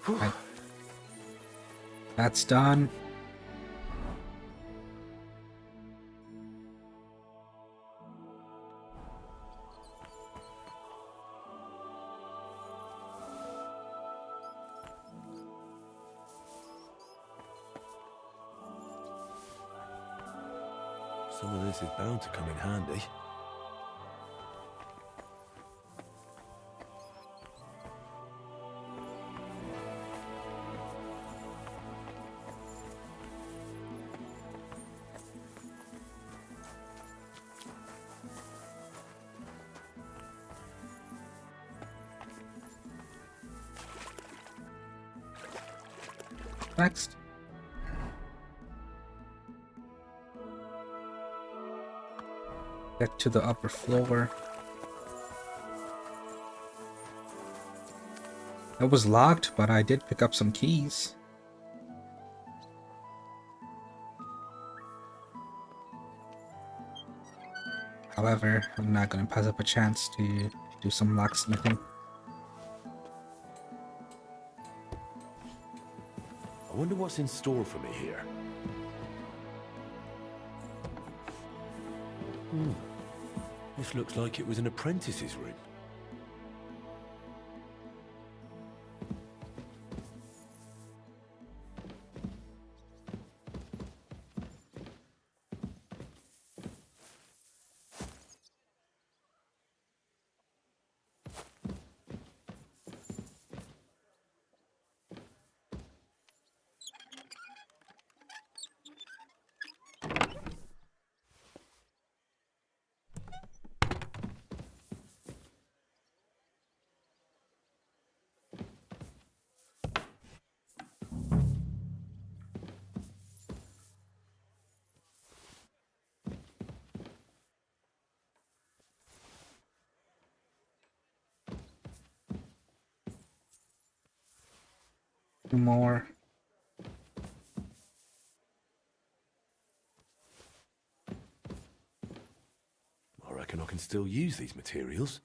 Speaker 1: Right. That's done.
Speaker 7: Some of this is bound to come in handy.
Speaker 1: Next. Get to the upper floor. It was locked, but I did pick up some keys. However, I'm not gonna pass up a chance to do some locksmithing.
Speaker 7: I wonder what's in store for me here. This looks like it was an apprentice's room.
Speaker 1: More.
Speaker 7: I reckon I can still use these materials.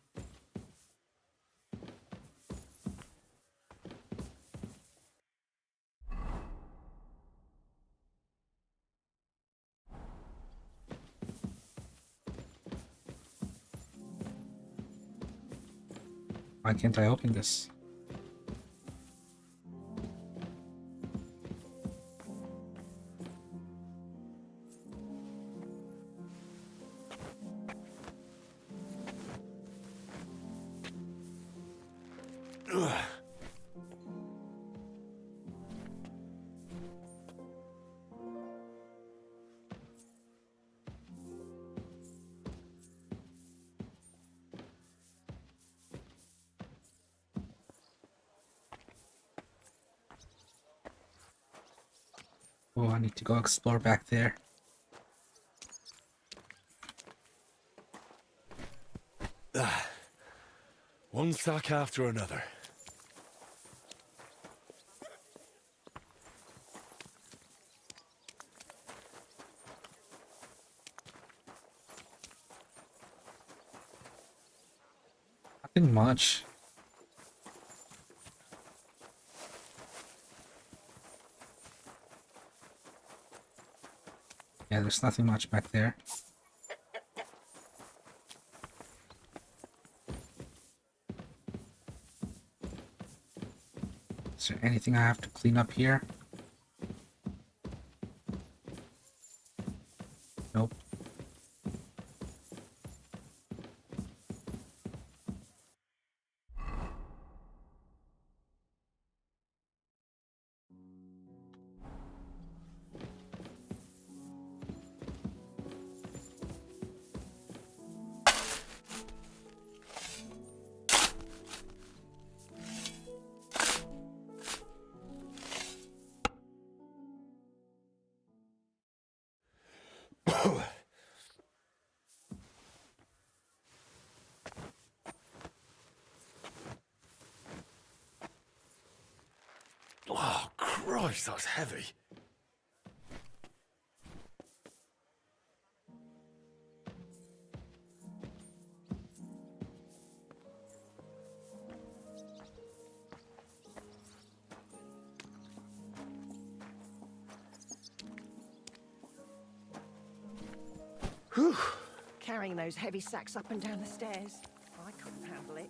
Speaker 1: Why can't I open this? Oh, I need to go explore back there.
Speaker 7: One sack after another.
Speaker 1: Nothing much. Yeah, there's nothing much back there. Is there anything I have to clean up here? Nope.
Speaker 7: Oh, Christ, that's heavy.
Speaker 8: Whew. Carrying those heavy sacks up and down the stairs. I couldn't handle it.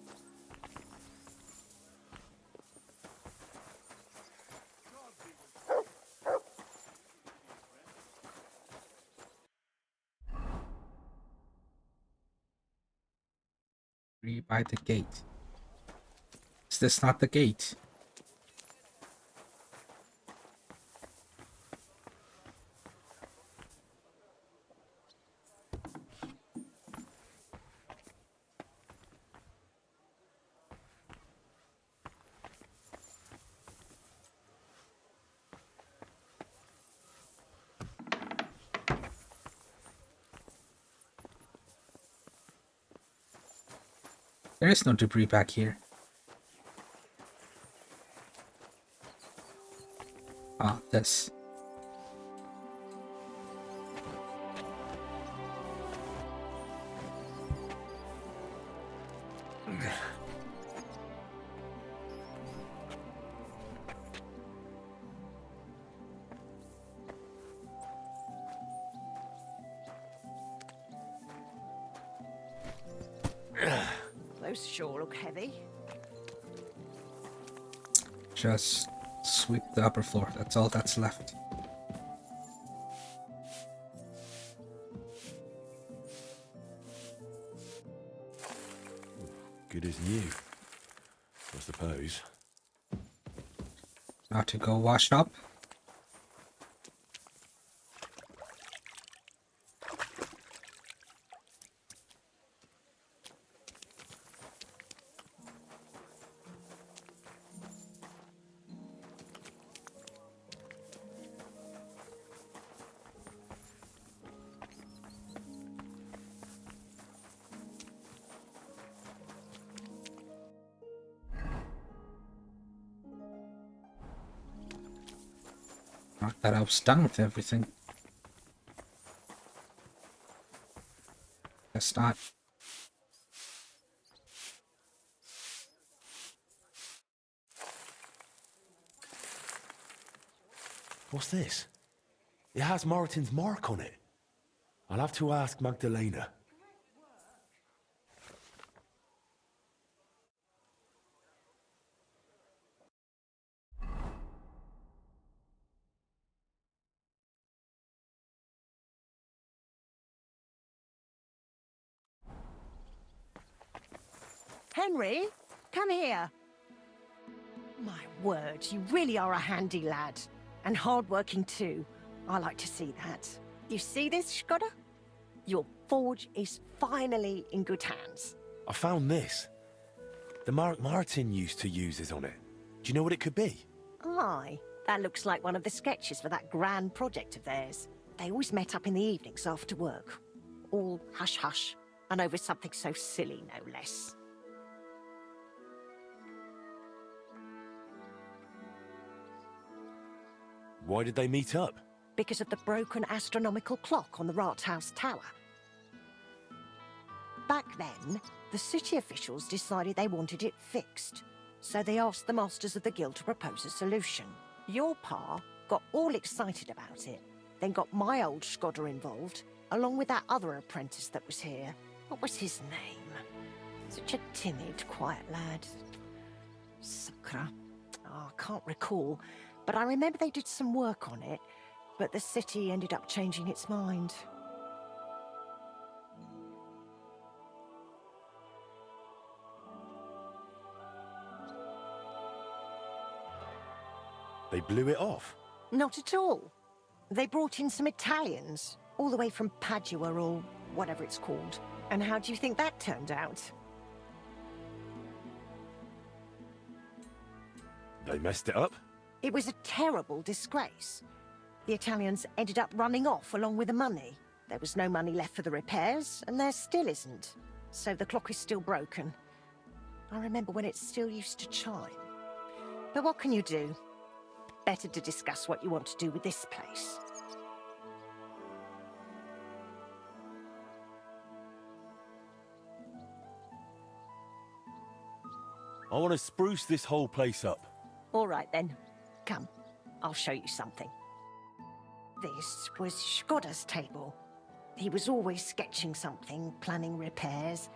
Speaker 1: By the gate. Is this not the gate? There is no debris back here. Ah, this.
Speaker 8: Those sure look heavy.
Speaker 1: Just sweep the upper floor. That's all that's left.
Speaker 7: Good as new, I suppose.
Speaker 1: Now to go wash up. Not that I was done with everything. Guess not.
Speaker 7: What's this? It has Martin's mark on it. I'll have to ask Magdalena.
Speaker 8: Henry, come here. My word, you really are a handy lad. And hard-working too. I like to see that. You see this, Skoda? Your forge is finally in good hands.
Speaker 7: I found this. The mark Martin used to use is on it. Do you know what it could be?
Speaker 8: Aye, that looks like one of the sketches for that grand project of theirs. They always met up in the evenings after work. All hush-hush, and over something so silly, no less.
Speaker 7: Why did they meet up?
Speaker 8: Because of the broken astronomical clock on the Rathaus Tower. Back then, the city officials decided they wanted it fixed, so they asked the masters of the guild to propose a solution. Your pa got all excited about it, then got my old Skoda involved, along with that other apprentice that was here. What was his name? Such a timid, quiet lad. Sakra. Oh, I can't recall, but I remember they did some work on it, but the city ended up changing its mind.
Speaker 7: They blew it off.
Speaker 8: Not at all. They brought in some Italians, all the way from Padua or whatever it's called. And how do you think that turned out?
Speaker 7: They messed it up?
Speaker 8: It was a terrible disgrace. The Italians ended up running off along with the money. There was no money left for the repairs, and there still isn't. So the clock is still broken. I remember when it still used to chime. But what can you do? Better to discuss what you want to do with this place.
Speaker 7: I want to spruce this whole place up.
Speaker 8: All right then. Come, I'll show you something. This was Skoda's table. He was always sketching something, planning repairs.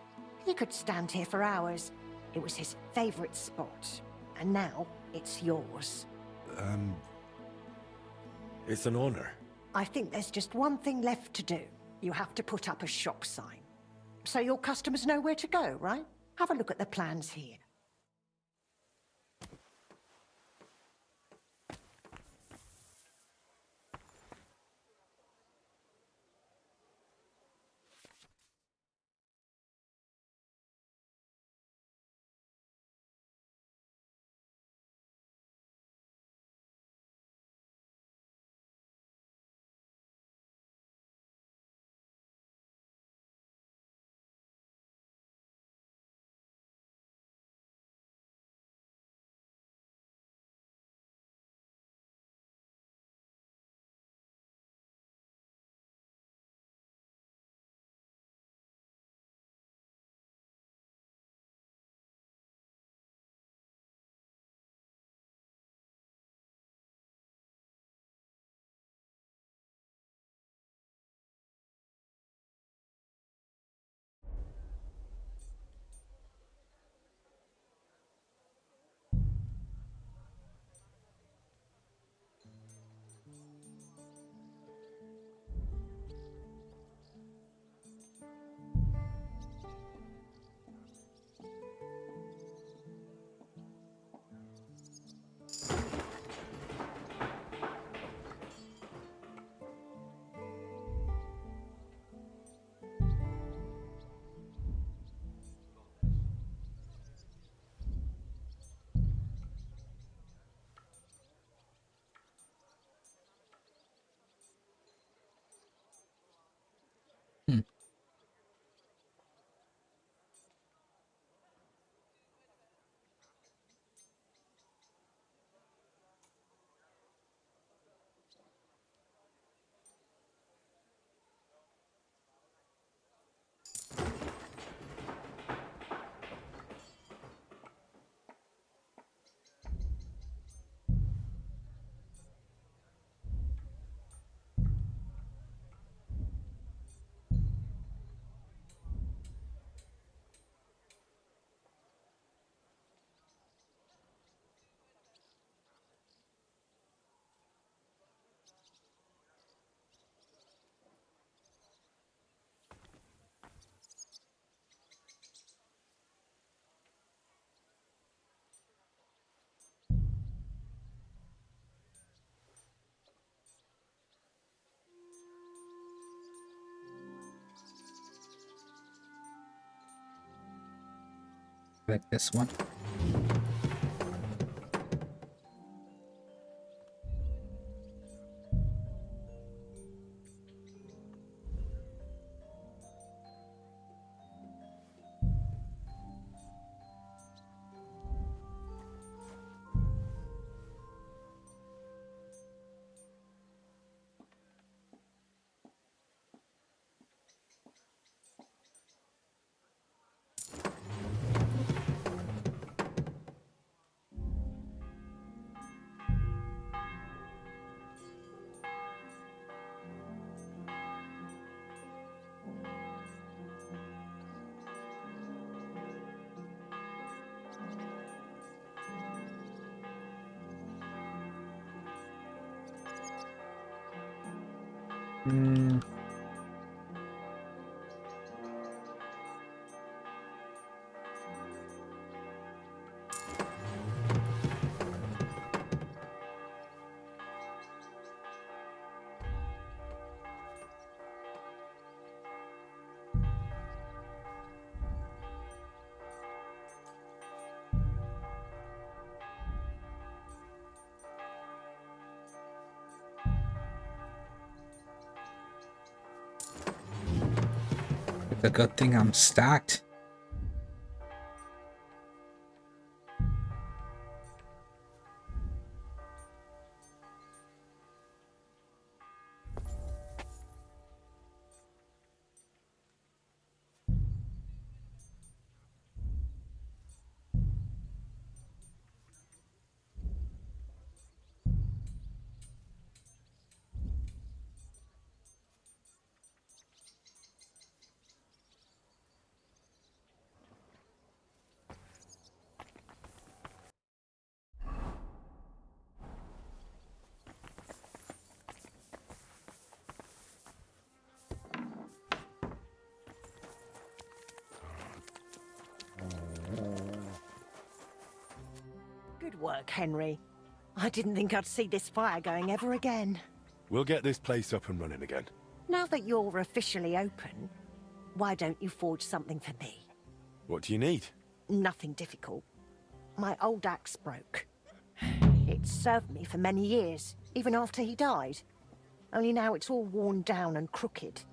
Speaker 8: He could stand here for hours. It was his favorite spot. And now, it's yours.
Speaker 7: It's an honor.
Speaker 8: I think there's just one thing left to do. You have to put up a shop sign. So your customers know where to go, right? Have a look at the plans here.
Speaker 1: Hmm. Like this one. Hmm. It's a good thing I'm stacked.
Speaker 8: Good work, Henry. I didn't think I'd see this fire going ever again.
Speaker 7: We'll get this place up and running again.
Speaker 8: Now that you're officially open, why don't you forge something for me?
Speaker 7: What do you need?
Speaker 8: Nothing difficult. My old axe broke. It served me for many years, even after he died. Only now it's all worn down and crooked,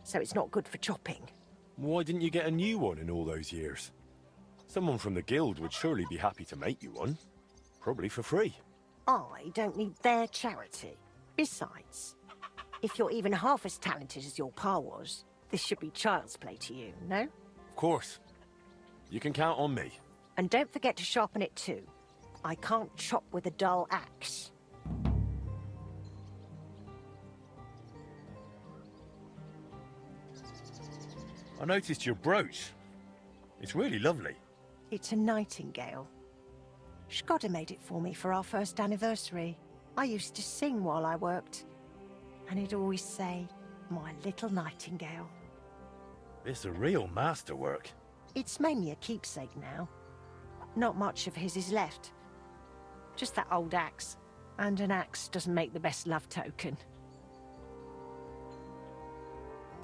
Speaker 8: so it's not good for chopping.
Speaker 7: Why didn't you get a new one in all those years? Someone from the guild would surely be happy to make you one. Probably for free.
Speaker 8: I don't need their charity. Besides, if you're even half as talented as your pa was, this should be child's play to you, no?
Speaker 7: Of course. You can count on me.
Speaker 8: And don't forget to sharpen it too. I can't chop with a dull axe.
Speaker 7: I noticed your brooch. It's really lovely.
Speaker 8: It's a nightingale. Skoda made it for me for our first anniversary. I used to sing while I worked, and he'd always say, "My little nightingale."
Speaker 7: It's a real masterwork.
Speaker 8: It's mainly a keepsake now. Not much of his is left. Just that old axe. And an axe doesn't make the best love token.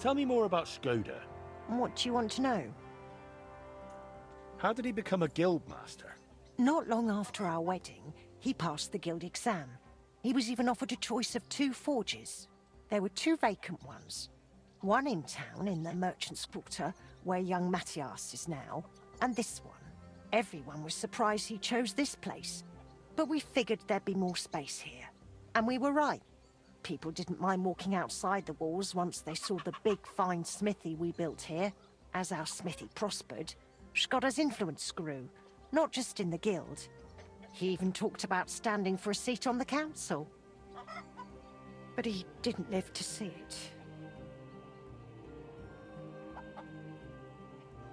Speaker 7: Tell me more about Skoda.
Speaker 8: What do you want to know?
Speaker 7: How did he become a guild master?
Speaker 8: Not long after our wedding, he passed the guild exam. He was even offered a choice of 2 forges. There were 2 vacant ones. One in town, in the Merchant's Quarter, where young Matthias is now, and this one. Everyone was surprised he chose this place, but we figured there'd be more space here. And we were right. People didn't mind walking outside the walls once they saw the big, fine smithy we built here. As our smithy prospered, Skoda's influence grew, not just in the guild. He even talked about standing for a seat on the council. But he didn't live to see it.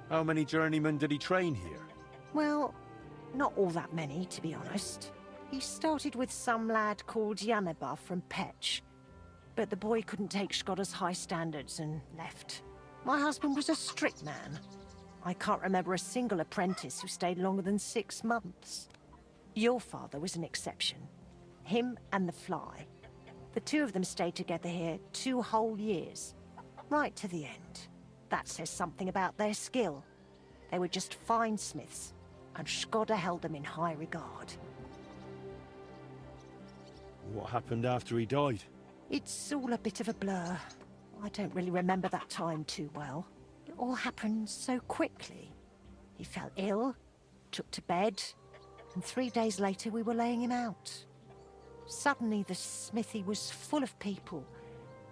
Speaker 7: How many journeymen did he train here?
Speaker 8: Well, not all that many, to be honest. He started with some lad called Yaneba from Petch, but the boy couldn't take Skoda's high standards and left. My husband was a strict man. I can't remember a single apprentice who stayed longer than 6 months. Your father was an exception. Him and the Fly. The 2 of them stayed together here 2 whole years, right to the end. That says something about their skill. They were just fine smiths, and Skoda held them in high regard.
Speaker 7: What happened after he died?
Speaker 8: It's all a bit of a blur. I don't really remember that time too well. It all happened so quickly. He fell ill, took to bed, and 3 days later we were laying him out. Suddenly the smithy was full of people.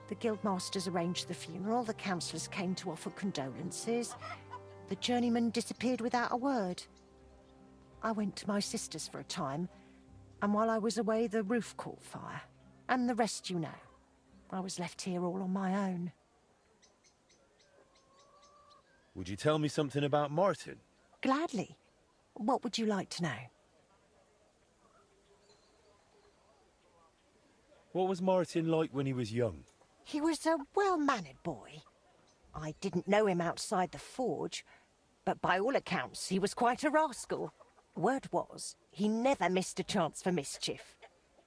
Speaker 8: The guildmasters arranged the funeral, the councillors came to offer condolences. The journeyman disappeared without a word. I went to my sister's for a time, and while I was away the roof caught fire. And the rest you know. I was left here all on my own.
Speaker 7: Would you tell me something about Martin?
Speaker 8: Gladly. What would you like to know?
Speaker 7: What was Martin like when he was young?
Speaker 8: He was a well-mannered boy. I didn't know him outside the forge, but by all accounts he was quite a rascal. Word was, he never missed a chance for mischief.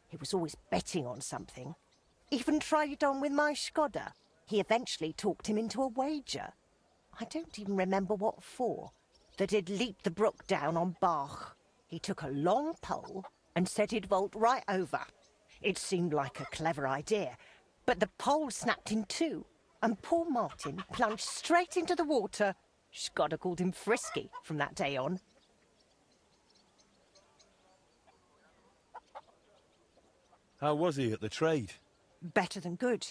Speaker 8: He was always betting on something. Even tried it on with my Skoda. He eventually talked him into a wager. I don't even remember what for. That he'd leap the brook down on Bach. He took a long pole and said he'd vault right over. It seemed like a clever idea, but the pole snapped in 2, and poor Martin plunged straight into the water. Skoda called him Frisky from that day on.
Speaker 7: How was he at the trade?
Speaker 8: Better than good.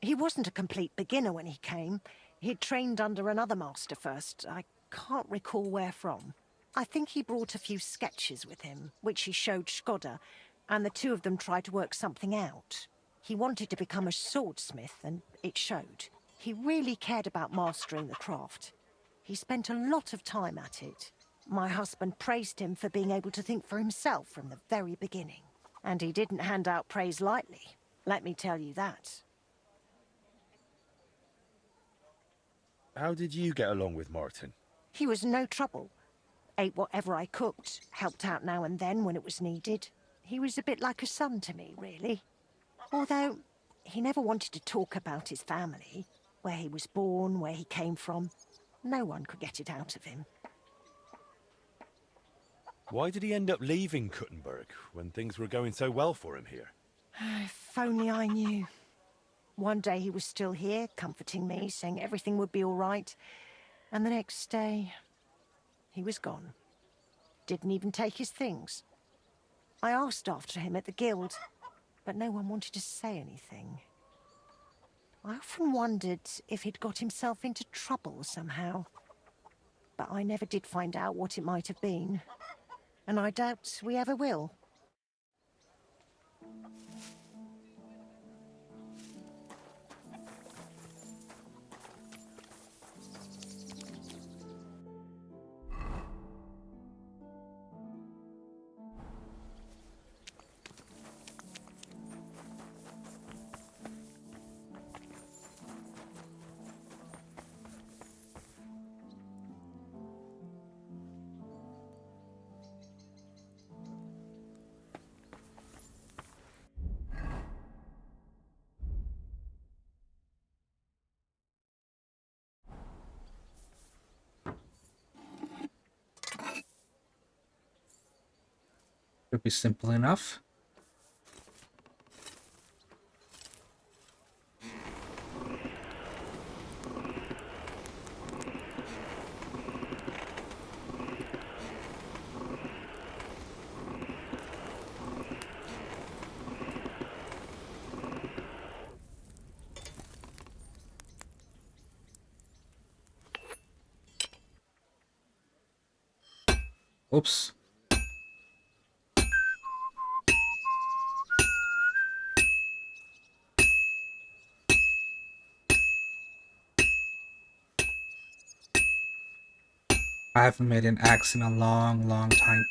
Speaker 8: He wasn't a complete beginner when he came. He'd trained under another master first. I can't recall where from. I think he brought a few sketches with him, which he showed Skoda, and the 2 of them tried to work something out. He wanted to become a swordsmith, and it showed. He really cared about mastering the craft. He spent a lot of time at it. My husband praised him for being able to think for himself from the very beginning. And he didn't hand out praise lightly, let me tell you that.
Speaker 7: How did you get along with Martin?
Speaker 8: He was no trouble. Ate whatever I cooked, helped out now and then when it was needed. He was a bit like a son to me, really. Although, he never wanted to talk about his family, where he was born, where he came from. No one could get it out of him.
Speaker 7: Why did he end up leaving Kuttenberg when things were going so well for him here?
Speaker 8: If only I knew. One day he was still here, comforting me, saying everything would be all right. And the next day, he was gone. Didn't even take his things. I asked after him at the guild, but no one wanted to say anything. I often wondered if he'd got himself into trouble somehow. But I never did find out what it might have been. And I doubt we ever will.
Speaker 1: Should be simple enough. Oops. I haven't made an axe in a long, long time.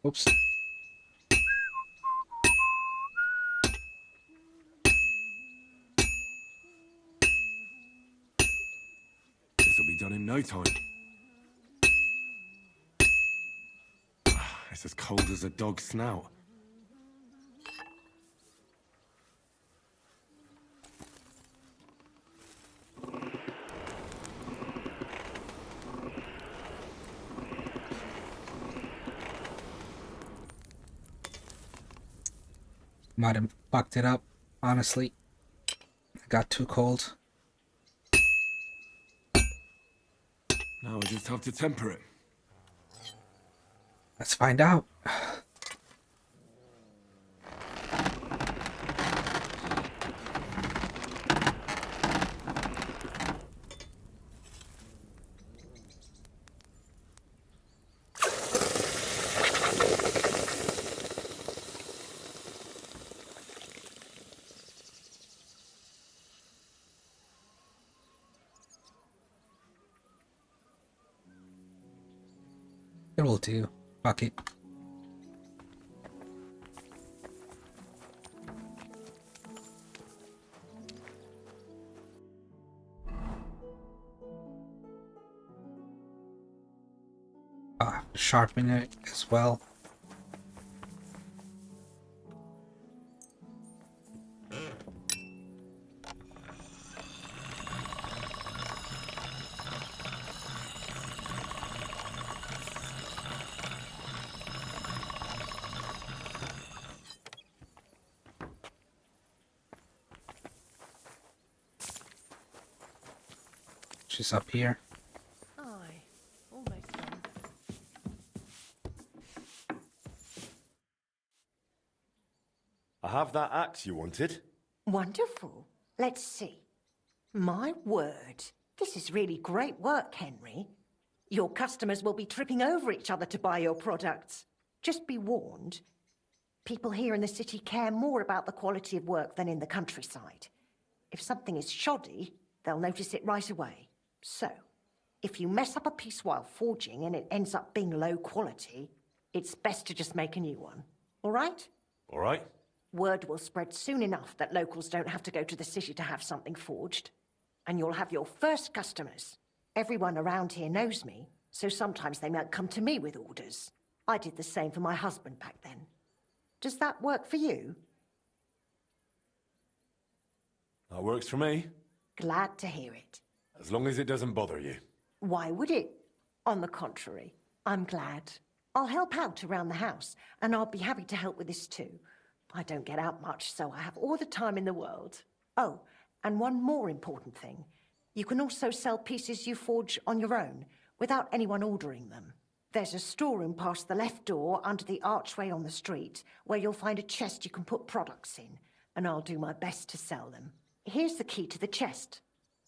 Speaker 1: Oops.
Speaker 4: This'll be done in no time. It's as cold as a dog's snout.
Speaker 1: Might have fucked it up, honestly. It got too cold.
Speaker 4: Now I just have to temper it.
Speaker 1: Let's find out. It will do. Fuck it. Sharpen it as well. She's up here.
Speaker 2: Aye, almost done.
Speaker 7: I have that axe you wanted.
Speaker 8: Wonderful. Let's see. My word. This is really great work, Henry. Your customers will be tripping over each other to buy your products. Just be warned. People here in the city care more about the quality of work than in the countryside. If something is shoddy, they'll notice it right away. So, if you mess up a piece while forging and it ends up being low quality, it's best to just make a new one. All right?
Speaker 7: All right.
Speaker 8: Word will spread soon enough that locals don't have to go to the city to have something forged. And you'll have your first customers. Everyone around here knows me, so sometimes they might come to me with orders. I did the same for my husband back then. Does that work for you?
Speaker 7: That works for me.
Speaker 8: Glad to hear it.
Speaker 7: As long as it doesn't bother you.
Speaker 8: Why would it? On the contrary, I'm glad. I'll help out around the house, and I'll be happy to help with this too. I don't get out much, so I have all the time in the world. Oh, and one more important thing. You can also sell pieces you forge on your own, without anyone ordering them. There's a storeroom past the left door under the archway on the street, where you'll find a chest you can put products in, and I'll do my best to sell them. Here's the key to the chest.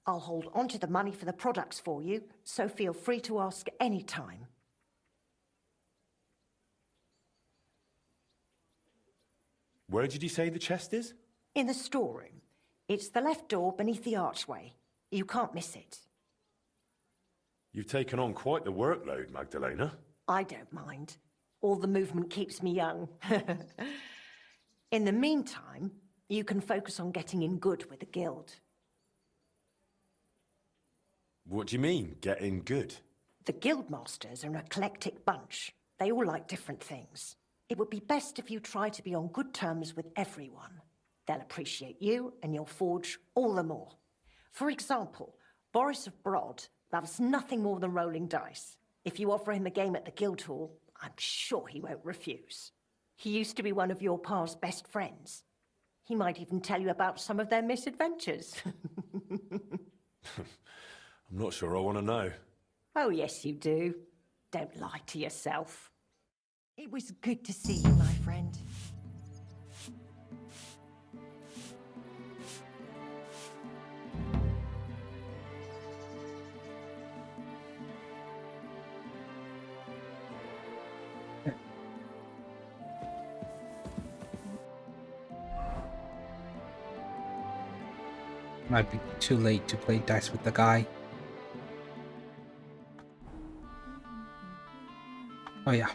Speaker 8: I'll hold onto the money for the products for you, so feel free to ask any time.
Speaker 7: Where did you say the chest is?
Speaker 8: In the storeroom. It's the left door beneath the archway. You can't miss it.
Speaker 7: You've taken on quite the workload, Magdalena.
Speaker 8: I don't mind. All the movement keeps me young. In the meantime, you can focus on getting in good with the guild.
Speaker 7: What do you mean, getting good?
Speaker 8: The guildmasters are an eclectic bunch. They all like different things. It would be best if you try to be on good terms with everyone. They'll appreciate you, and you'll forge all the more. For example, Boris of Brod loves nothing more than rolling dice. If you offer him a game at the Guildhall, I'm sure he won't refuse. He used to be one of your pa's best friends. He might even tell you about some of their misadventures.
Speaker 7: I'm not sure I want to know.
Speaker 8: Oh, yes, you do. Don't lie to yourself. It was good to see you, my friend.
Speaker 1: Might be too late to play dice with the guy. Oh yeah.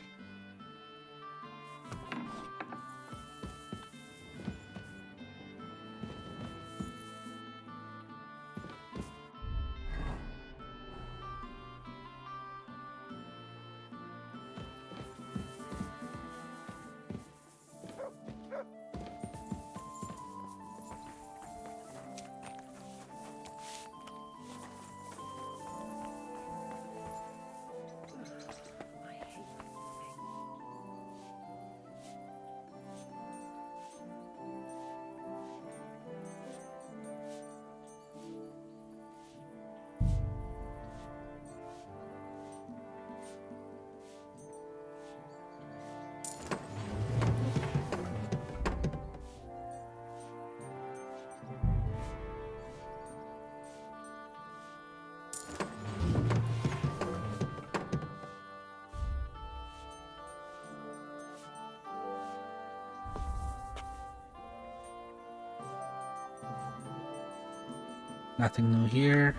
Speaker 1: Nothing new here.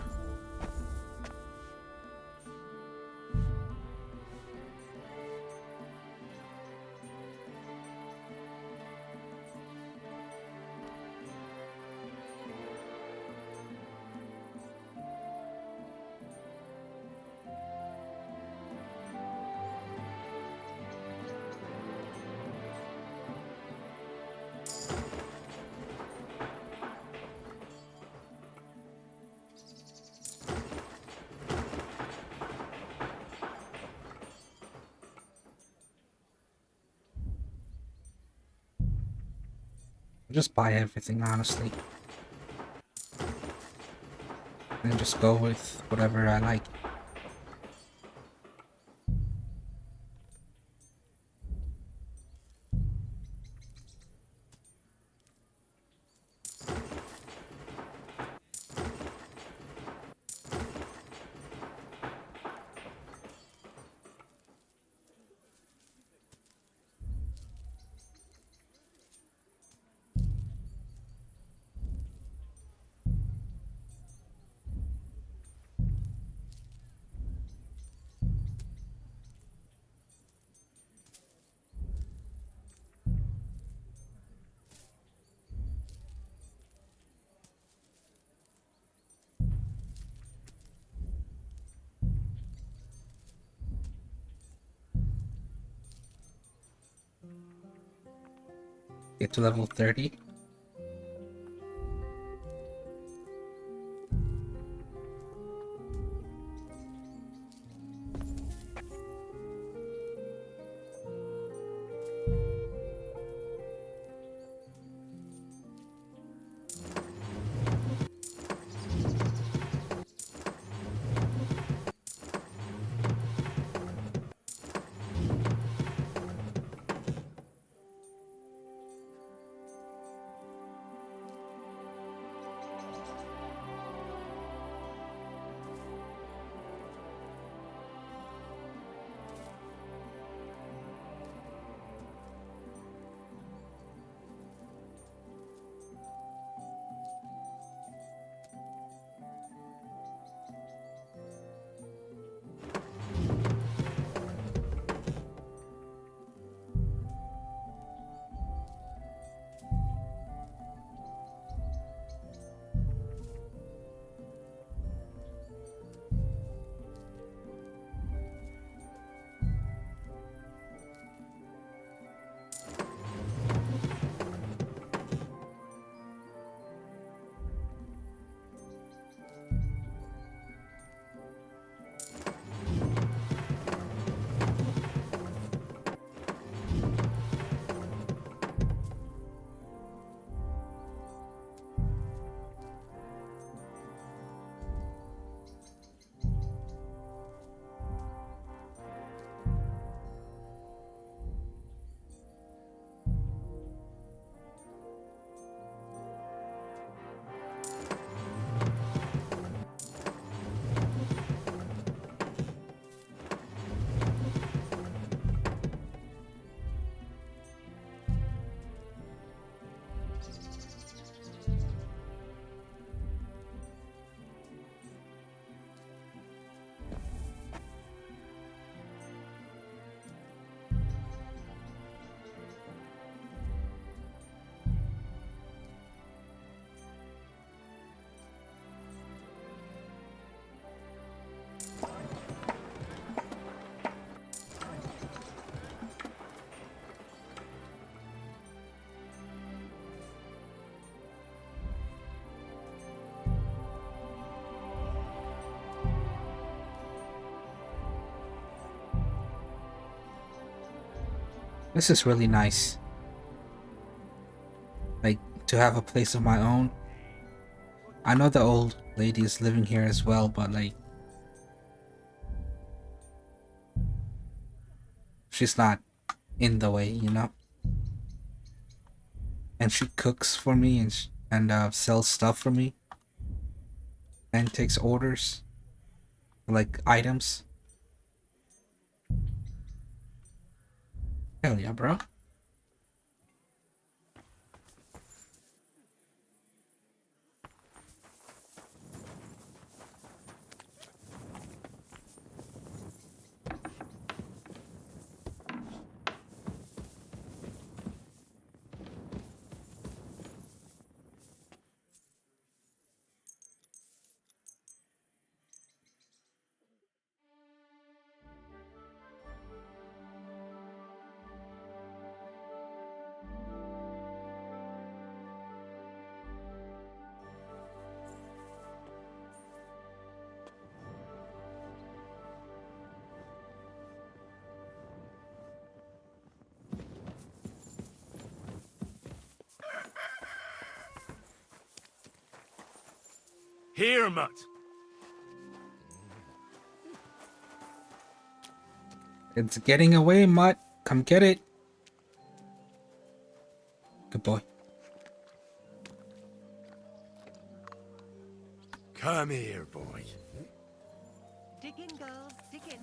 Speaker 1: Just buy everything, honestly. and just go with whatever I like. Get to level 30. This is really nice. Like, to have a place of my own. I know the old lady is living here as well, but like, she's not in the way, you know? And she cooks for me and sells stuff for me. And takes orders. Like, items. Hell yeah, bro.
Speaker 4: Here, mutt.
Speaker 1: It's getting away, Mutt. Come get it. Good boy.
Speaker 7: Come here, boy.
Speaker 8: Dig in, girls, dig in.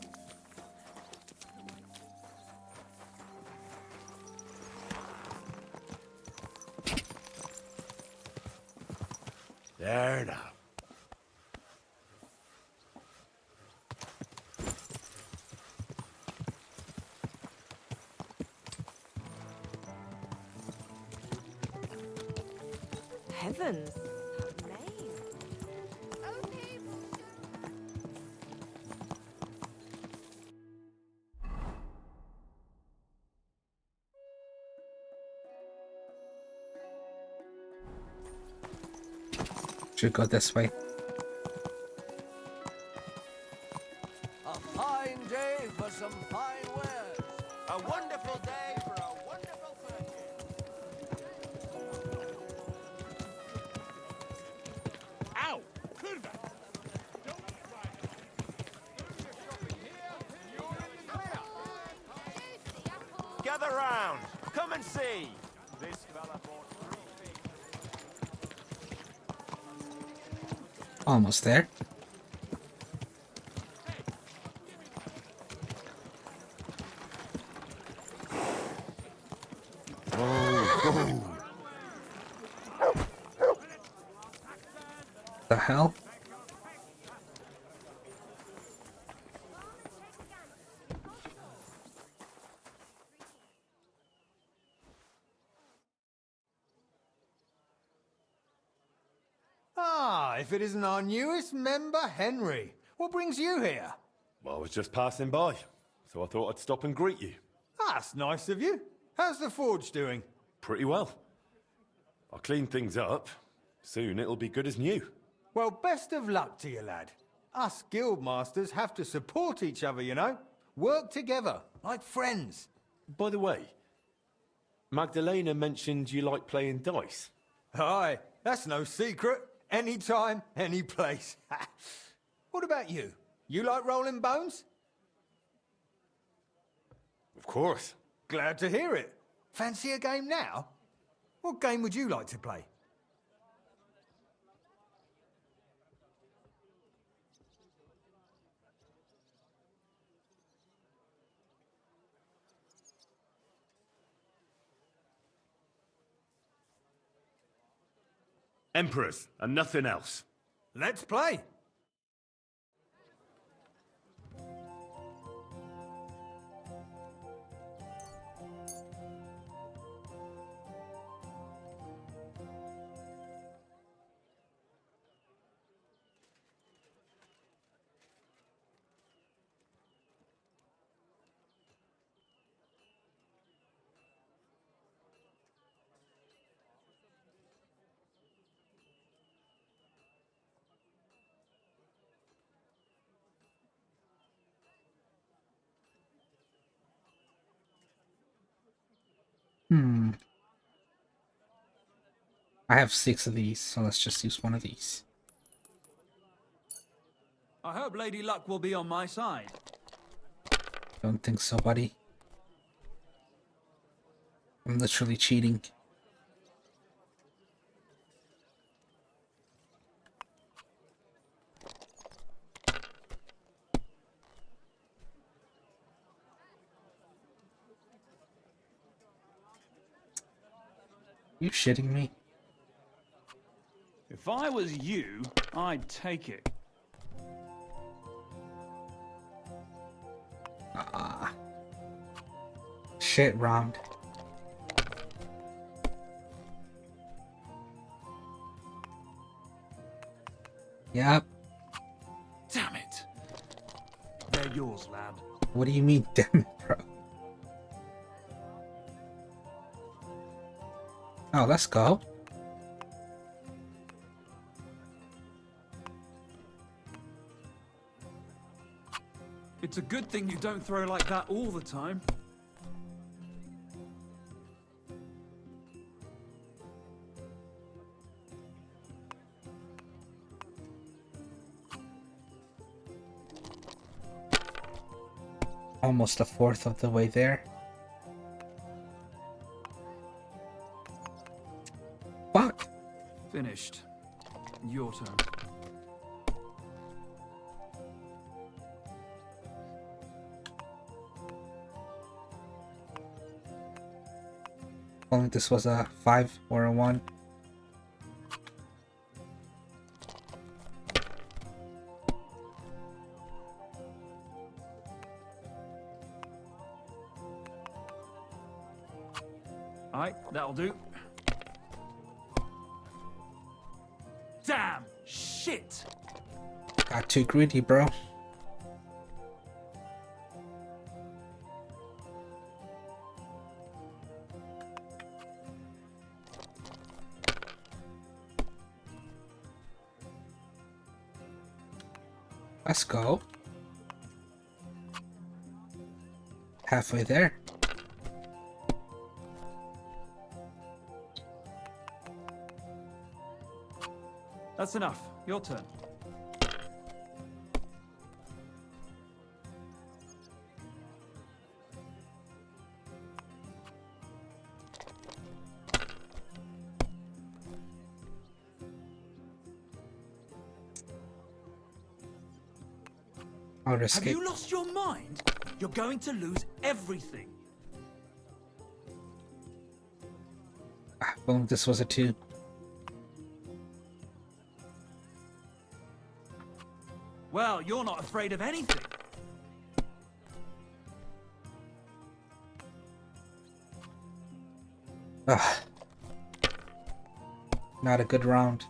Speaker 7: There now.
Speaker 2: Heavens, that name. Okay.
Speaker 1: Should go this way.
Speaker 11: A fine day for some fine wares.
Speaker 6: A wonderful day for a wonderful purchase.
Speaker 3: Ow! Kurva!
Speaker 6: Gather round. Come and see. This fella bought 3 things.
Speaker 1: Almost there. The hell?
Speaker 10: Ah, if it isn't our newest member, Henry. What brings you here?
Speaker 7: Well, I was just passing by, so I thought I'd stop and greet you.
Speaker 10: That's nice of you. How's the forge doing?
Speaker 7: Pretty well. I'll clean things up. Soon it'll be good as new.
Speaker 10: Well, best of luck to you, lad. Us guildmasters have to support each other, you know? Work together, like friends.
Speaker 7: By the way, Magdalena mentioned you like playing dice.
Speaker 10: Aye, that's no secret. Anytime, any place. What about you? You like rolling bones?
Speaker 7: Of course.
Speaker 10: Glad to hear it. Fancy a game now? What game would you like to play?
Speaker 7: Emperors, and nothing else.
Speaker 10: Let's play.
Speaker 1: I have 6 of these, so let's just use one of these.
Speaker 11: I hope Lady Luck will be on my side.
Speaker 1: Don't think so, buddy. I'm literally cheating. You shitting me?
Speaker 11: If I was you, I'd take it.
Speaker 1: Ah. Shit round. Yep.
Speaker 11: Damn it. They're yours, lad.
Speaker 1: What do you mean, damn it, bro? Oh, let's go.
Speaker 11: It's a good thing you don't throw like that all the time.
Speaker 1: Almost a fourth of the way there. Fuck!
Speaker 12: Finished. Your turn.
Speaker 1: Only this was a 5 or a 1.
Speaker 12: Alright, that'll do. Damn! Shit!
Speaker 1: Got too greedy, bro. Let's go. Halfway there.
Speaker 12: That's enough. Your turn.
Speaker 1: I'll risk
Speaker 12: Have
Speaker 1: it.
Speaker 12: you lost your mind? You're going to lose everything.
Speaker 1: Boom, this was a 2.
Speaker 12: Well, you're not afraid of anything.
Speaker 1: Ugh. Not a good round.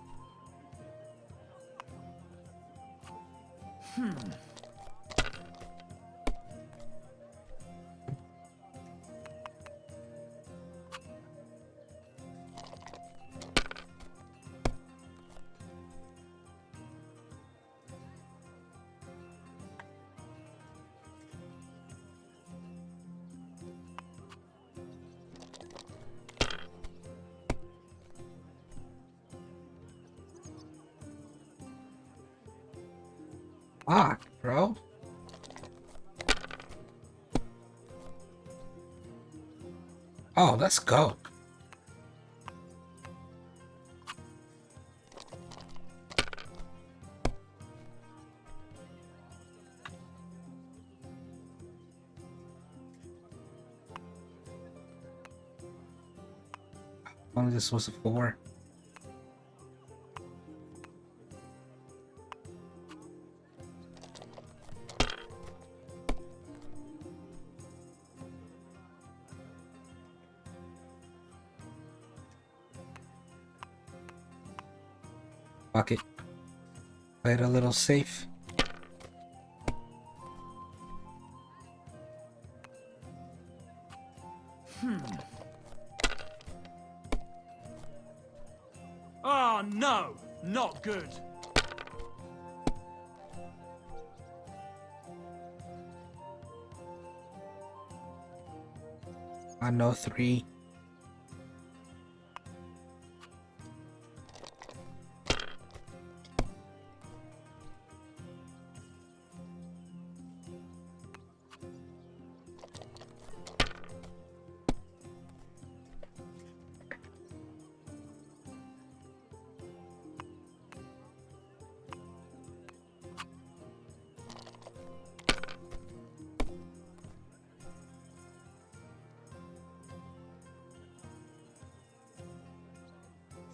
Speaker 1: Fuck, bro. Oh, let's go. Only this was a 4. Fuck it. Play it a little safe.
Speaker 12: Oh, no! Not good.
Speaker 1: I know 3.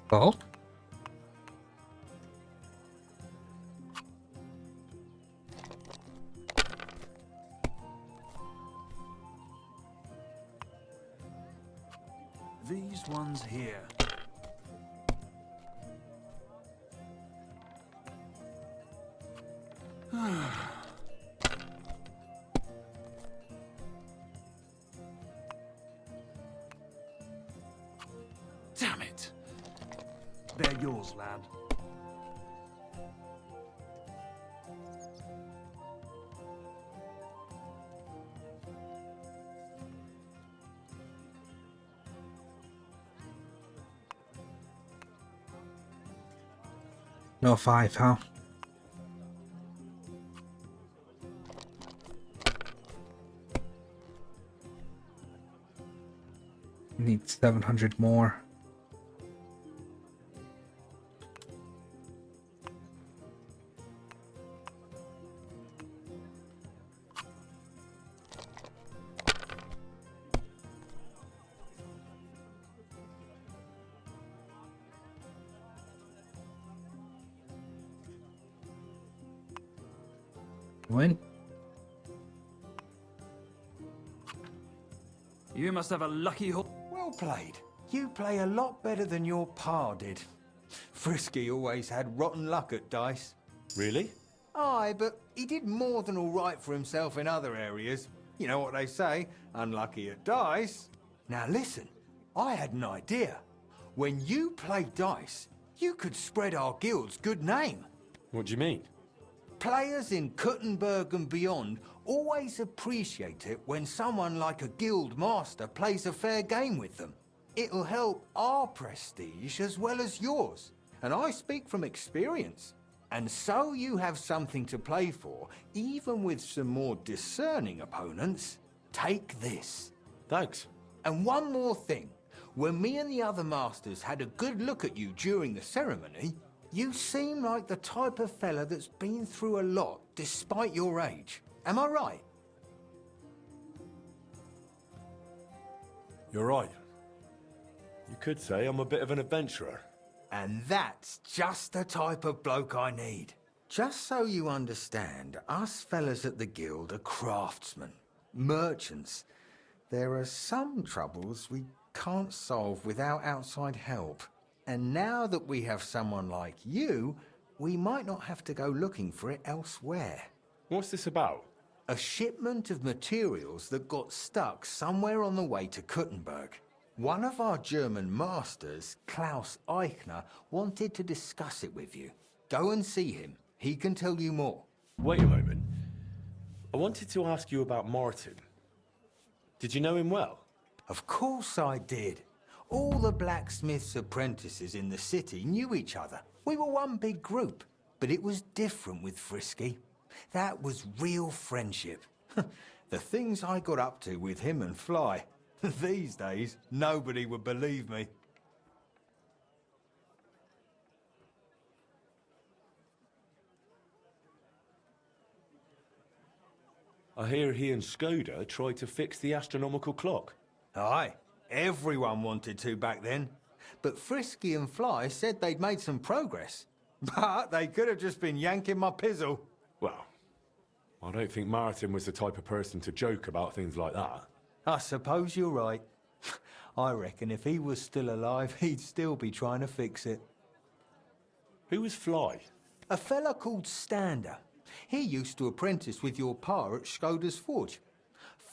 Speaker 1: Go.
Speaker 12: These ones here. Damn it. They're yours, lad.
Speaker 1: No 5, huh? Need 700 more. Win.
Speaker 12: You must have a lucky horse.
Speaker 10: Well played. You play a lot better than your pa did. Frisky always had rotten luck at dice.
Speaker 7: Really?
Speaker 10: Aye, but he did more than all right for himself in other areas. You know what they say, unlucky at dice. Now listen, I had an idea. When you play dice, you could spread our guild's good name.
Speaker 7: What do you mean?
Speaker 10: Players in Kuttenberg and beyond always appreciate it when someone like a guild master plays a fair game with them. It'll help our prestige as well as yours. And I speak from experience. And so you have something to play for, even with some more discerning opponents. Take this.
Speaker 7: Thanks.
Speaker 10: And one more thing. When me and the other masters had a good look at you during the ceremony, you seem like the type of fella that's been through a lot despite your age. Am I right?
Speaker 7: You're right. You could say I'm a bit of an adventurer.
Speaker 10: And that's just the type of bloke I need. Just so you understand, us fellas at the guild are craftsmen, merchants. There are some troubles we can't solve without outside help. And now that we have someone like you, we might not have to go looking for it elsewhere.
Speaker 7: What's this about?
Speaker 10: A shipment of materials that got stuck somewhere on the way to Kuttenberg. One of our German masters, Klaus Eichner, wanted to discuss it with you. Go and see him. He can tell you more.
Speaker 7: Wait a moment. I wanted to ask you about Martin. Did you know him well?
Speaker 10: Of course I did. All the blacksmith's apprentices in the city knew each other. We were one big group, but it was different with Frisky. That was real friendship. The things I got up to with him and Fly. These days, nobody would believe me.
Speaker 7: I hear he and Skoda tried to fix the astronomical clock.
Speaker 10: Aye, everyone wanted to back then. But Frisky and Fly said they'd made some progress. But they could have just been yanking my pizzle.
Speaker 7: Well, I don't think Martin was the type of person to joke about things like that.
Speaker 10: I suppose you're right. I reckon if he was still alive, he'd still be trying to fix it.
Speaker 7: Who was Fly?
Speaker 10: A fella called Stander. He used to apprentice with your pa at Skoda's Forge.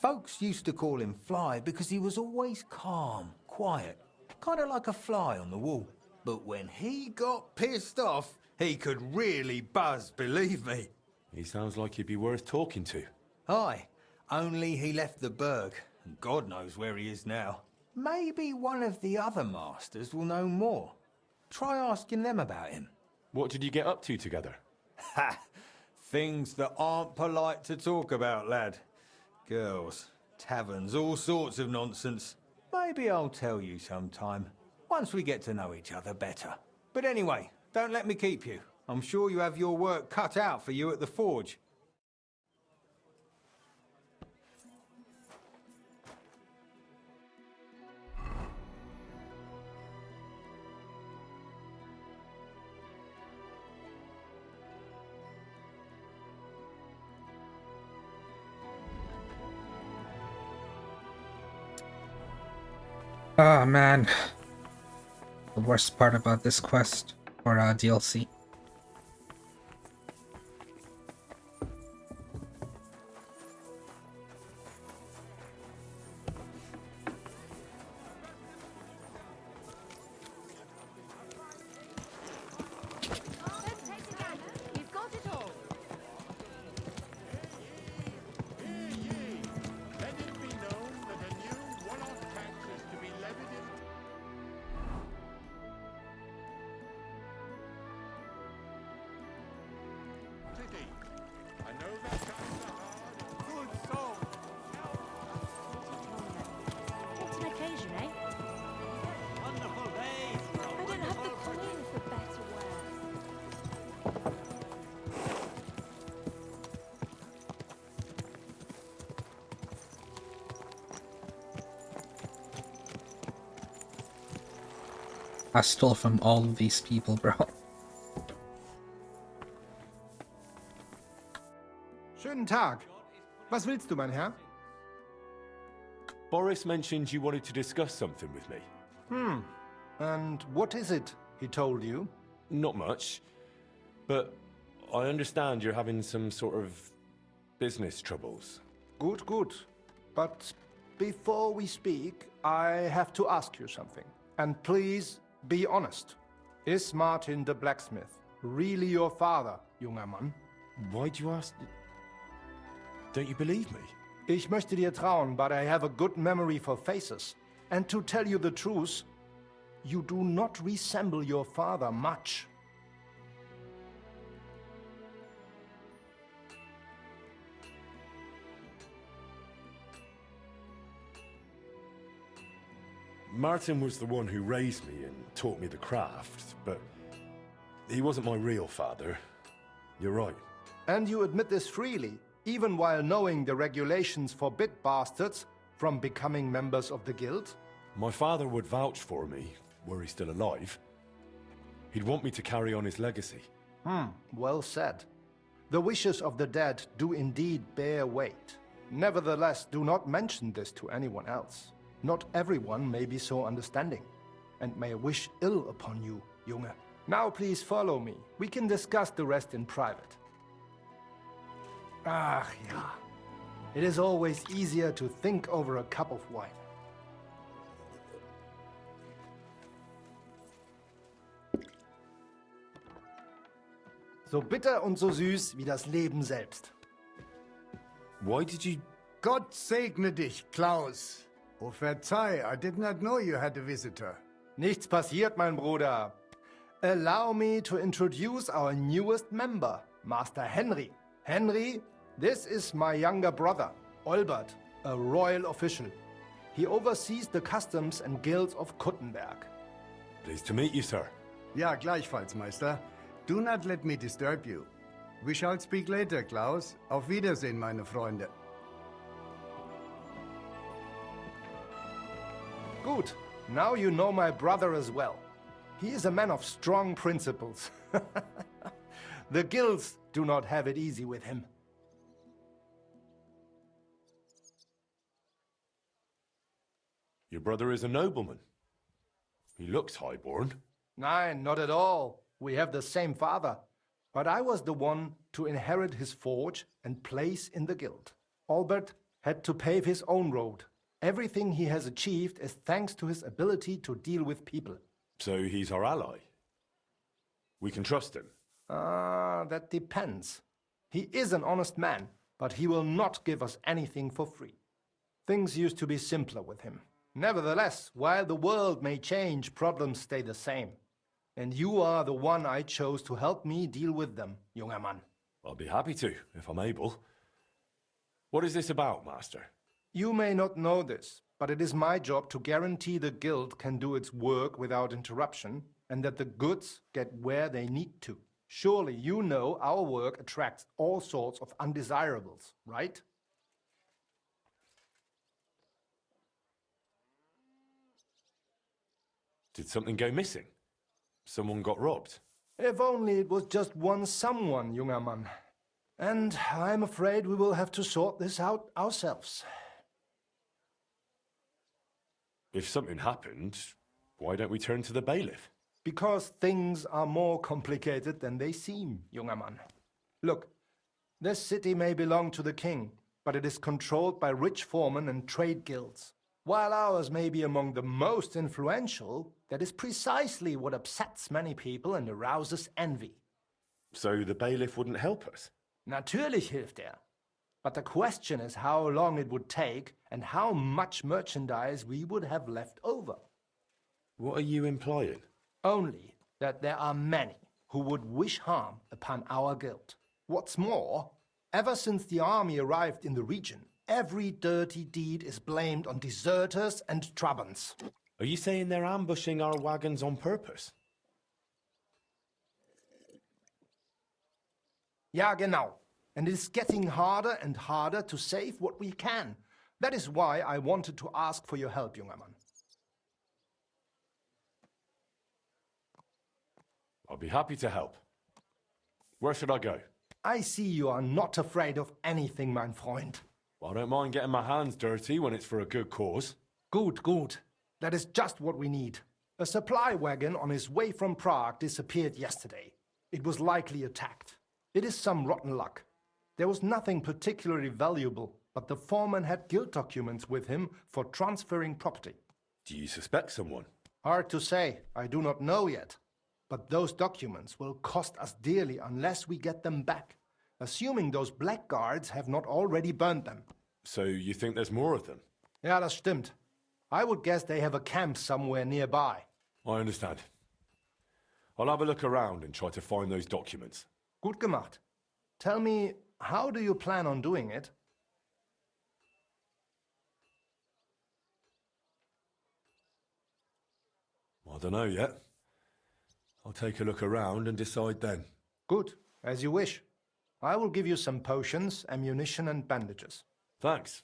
Speaker 10: Folks used to call him Fly because he was always calm, quiet, kind of like a fly on the wall. But when he got pissed off, he could really buzz, believe me.
Speaker 7: He sounds like he'd be worth talking to.
Speaker 10: Aye, only he left the burg, and God knows where he is now. Maybe one of the other masters will know more. Try asking them about him.
Speaker 7: What did you get up to together?
Speaker 10: Ha! Things that aren't polite to talk about, lad. Girls, taverns, all sorts of nonsense. Maybe I'll tell you sometime, once we get to know each other better. But anyway, don't let me keep you. I'm sure you have your work cut out for you at the forge.
Speaker 1: Oh man, the worst part about this quest or DLC.
Speaker 2: You've got it all.
Speaker 13: Let it be known that a new one-off tax is to be levied in...
Speaker 1: I stole from all of these people, bro.
Speaker 9: Schönen Tag. Was willst du, mein Herr?
Speaker 7: Boris mentioned you wanted to discuss something with me.
Speaker 9: And what is it he told you?
Speaker 7: Not much, but I understand you're having some sort of business troubles.
Speaker 9: Gut, gut. But before we speak, I have to ask you something. And please be honest. Is Martin the blacksmith really your father, junger Mann?
Speaker 7: Why'd you ask? Don't you believe me?
Speaker 9: Ich möchte dir trauen, but I have a good memory for faces. And to tell you the truth, you do not resemble your father much.
Speaker 7: Martin was the one who raised me and taught me the craft, but he wasn't my real father. You're right.
Speaker 9: And you admit this freely, even while knowing the regulations forbid bastards from becoming members of the guild?
Speaker 7: My father would vouch for me, were he still alive. He'd want me to carry on his legacy.
Speaker 9: Well said. The wishes of the dead do indeed bear weight. Nevertheless, do not mention this to anyone else. Not everyone may be so understanding, and may wish ill upon you, Junge. Now please follow me. We can discuss the rest in private. Ach ja. It is always easier to think over a cup of wine. So bitter und so süß wie das Leben selbst.
Speaker 7: Why did you...
Speaker 14: Gott segne dich, Klaus. Oh, verzeih, I did not know you had a visitor.
Speaker 9: Nichts passiert, mein Bruder. Allow me to introduce our newest member, Master Henry. Henry, this is my younger brother, Olbert, a royal official. He oversees the customs and guilds of Kuttenberg.
Speaker 7: Pleased to meet you, sir.
Speaker 14: Ja, gleichfalls, Meister. Do not let me disturb you. We shall speak later, Klaus. Auf Wiedersehen, meine Freunde.
Speaker 9: Good. Now you know my brother as well. He is a man of strong principles. The guilds do not have it easy with him.
Speaker 7: Your brother is a nobleman. He looks highborn.
Speaker 9: Nein, not at all. We have the same father. But I was the one to inherit his forge and place in the guild. Albert had to pave his own road. Everything he has achieved is thanks to his ability to deal with people.
Speaker 7: So he's our ally. We can trust him.
Speaker 9: That depends. He is an honest man, but he will not give us anything for free. Things used to be simpler with him. Nevertheless, while the world may change, problems stay the same. And you are the one I chose to help me deal with them, junger Mann.
Speaker 7: I'll be happy to, if I'm able. What is this about, Master?
Speaker 9: You may not know this, but it is my job to guarantee the guild can do its work without interruption, and that the goods get where they need to. Surely you know our work attracts all sorts of undesirables, right?
Speaker 7: Did something go missing? Someone got robbed?
Speaker 9: If only it was just one someone, junger Mann. And I'm afraid we will have to sort this out ourselves.
Speaker 7: If something happened, why don't we turn to the bailiff?
Speaker 9: Because things are more complicated than they seem, junger Mann. Look, this city may belong to the king, but it is controlled by rich foremen and trade guilds. While ours may be among the most influential, that is precisely what upsets many people and arouses envy.
Speaker 7: So the bailiff wouldn't help us?
Speaker 9: Natürlich hilft er. But the question is how long it would take and how much merchandise we would have left over.
Speaker 7: What are you implying?
Speaker 9: Only that there are many who would wish harm upon our guild. What's more, ever since the army arrived in the region, every dirty deed is blamed on deserters and Trabants.
Speaker 7: Are you saying they're ambushing our wagons on purpose?
Speaker 9: Ja, genau. And it is getting harder and harder to save what we can. That is why I wanted to ask for your help, junger Mann.
Speaker 7: I'll be happy to help. Where should I go?
Speaker 9: I see you are not afraid of anything, mein Freund.
Speaker 7: Well, I don't mind getting my hands dirty when it's for a good cause.
Speaker 9: Good, good. That is just what we need. A supply wagon on his way from Prague disappeared yesterday. It was likely attacked. It is some rotten luck. There was nothing particularly valuable, but the foreman had guild documents with him for transferring property.
Speaker 7: Do you suspect someone?
Speaker 9: Hard to say. I do not know yet. But those documents will cost us dearly unless we get them back, assuming those blackguards have not already burned them.
Speaker 7: So you think there's more of them?
Speaker 9: Ja, das stimmt. I would guess they have a camp somewhere nearby.
Speaker 7: I understand. I'll have a look around and try to find those documents.
Speaker 9: Gut gemacht. Tell me, how do you plan on doing it?
Speaker 7: I don't know yet. I'll take a look around and decide then.
Speaker 9: Good, as you wish. I will give you some potions, ammunition and bandages.
Speaker 7: Thanks.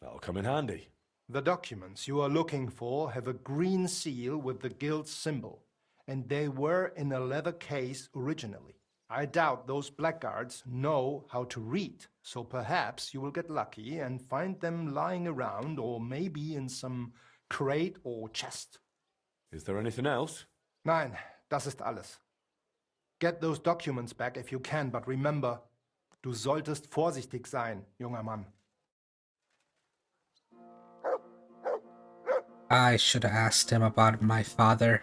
Speaker 7: That'll come in handy.
Speaker 9: The documents you are looking for have a green seal with the guild's symbol, and they were in a leather case originally. I doubt those blackguards know how to read, so perhaps you will get lucky and find them lying around or maybe in some crate or chest.
Speaker 7: Is there anything else?
Speaker 9: Nein, das ist alles. Get those documents back if you can, but remember, du solltest vorsichtig sein, junger Mann.
Speaker 1: I should have asked him about my father.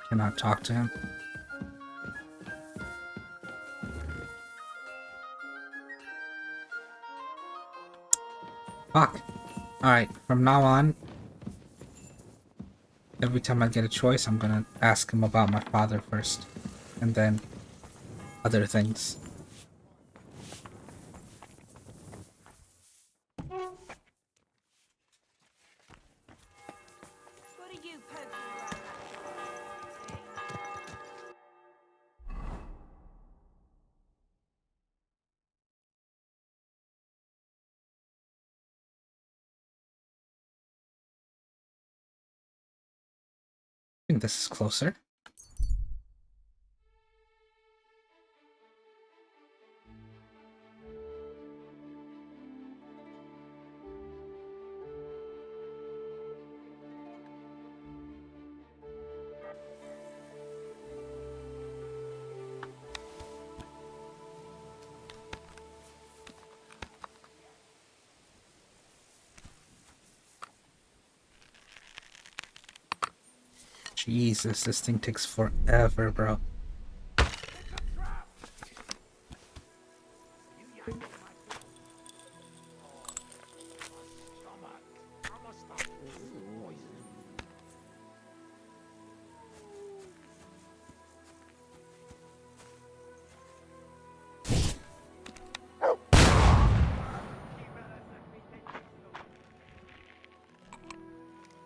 Speaker 1: Cannot talk to him. Fuck. Alright, from now on, every time I get a choice, I'm gonna ask him about my father first, and then other things.
Speaker 2: What are you poking around
Speaker 1: I think this is closer. Jesus, this thing takes forever, bro.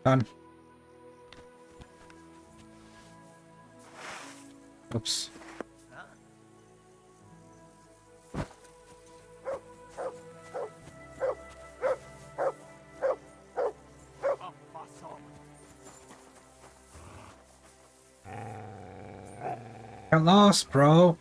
Speaker 1: Done. Oops. Got lost, bro.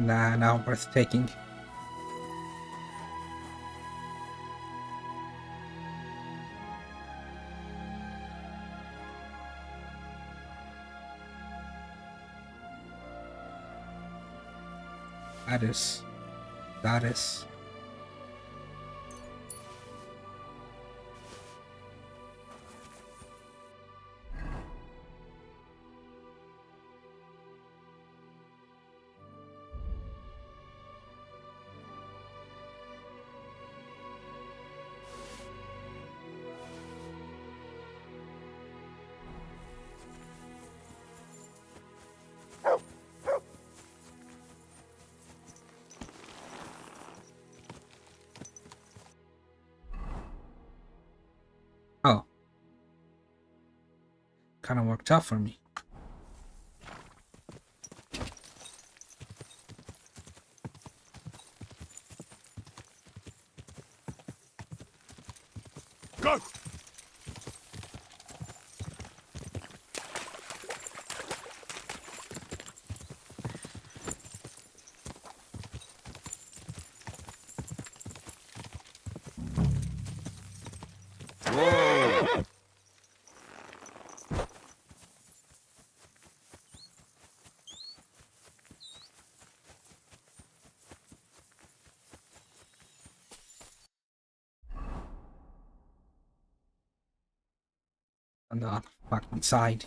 Speaker 1: Nah, not worth taking. That is. kind of worked out for me.
Speaker 4: Go!
Speaker 1: On the fucking side.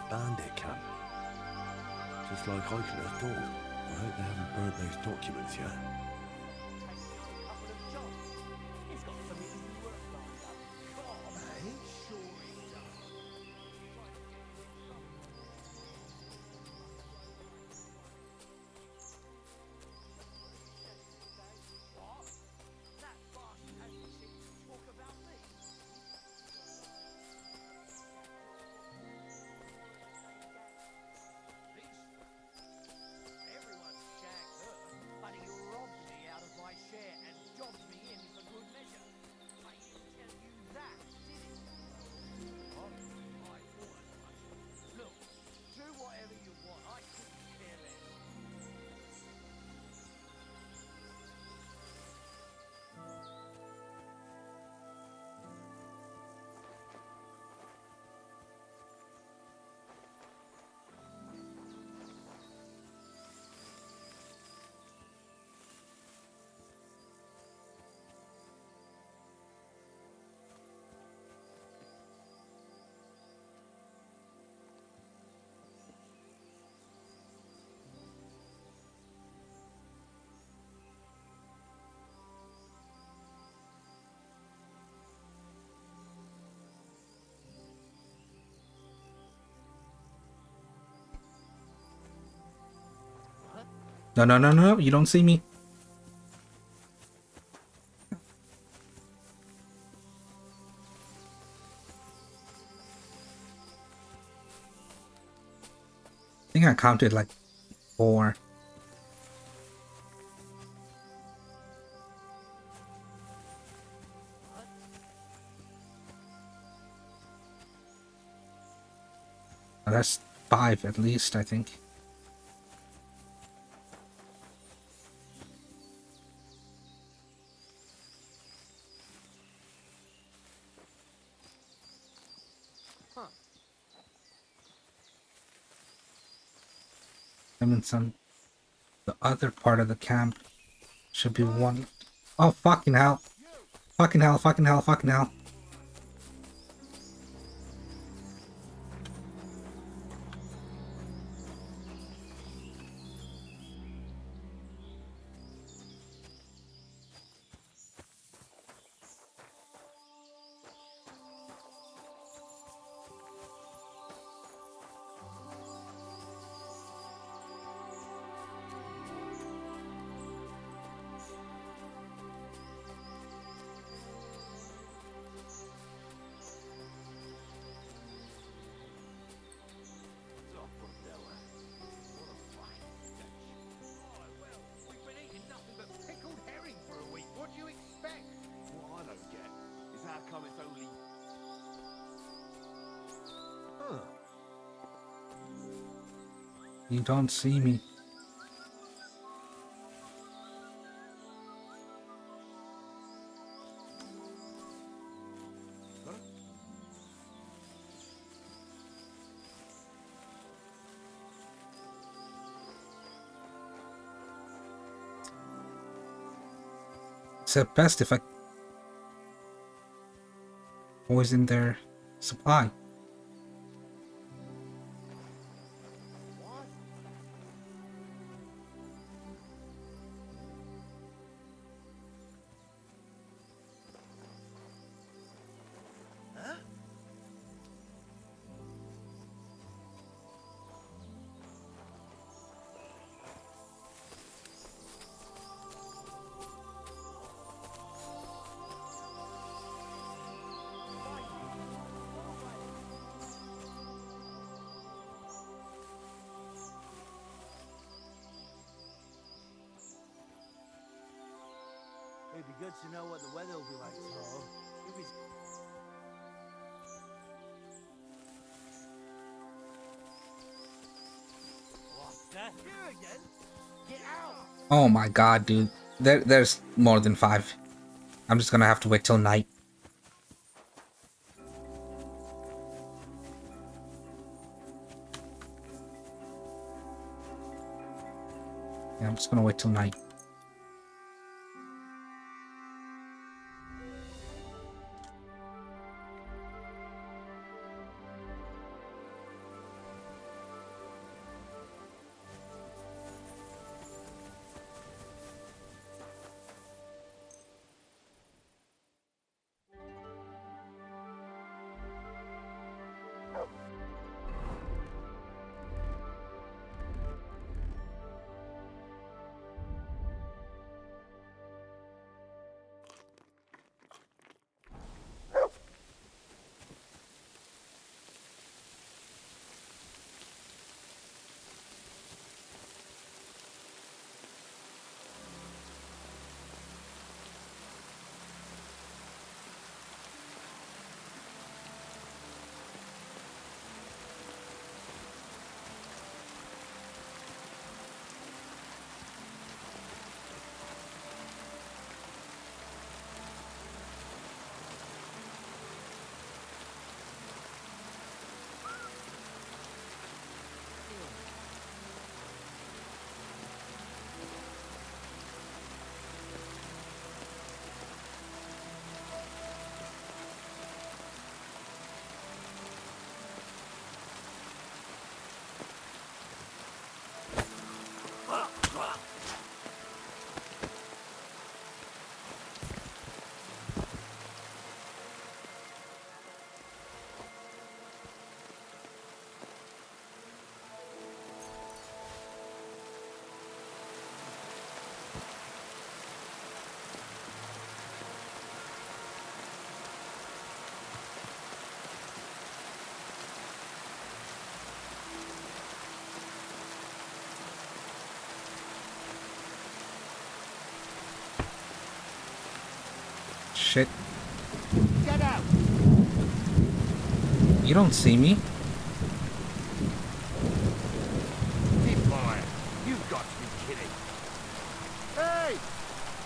Speaker 7: Bandit camp. Just like I could have thought. I hope they haven't burnt those documents yet.
Speaker 1: No, no, no, no, you don't see me. I think I counted like 4. Oh, that's 5 at least, I think. And then some. The other part of the camp should be one. Oh, fucking hell. Fucking hell, fucking hell, fucking hell. You don't see me. It's at best if I poison their supply.
Speaker 11: It'd be good to know what the weather will be like tomorrow. If it's... What the? Here again? Get out!
Speaker 1: Oh my god, dude. There's more than 5. I'm just gonna have to wait till night. Yeah, I'm just gonna wait till night. Shit.
Speaker 11: Get out!
Speaker 1: You don't see me.
Speaker 11: Keep quiet. You've got to be kidding. Hey!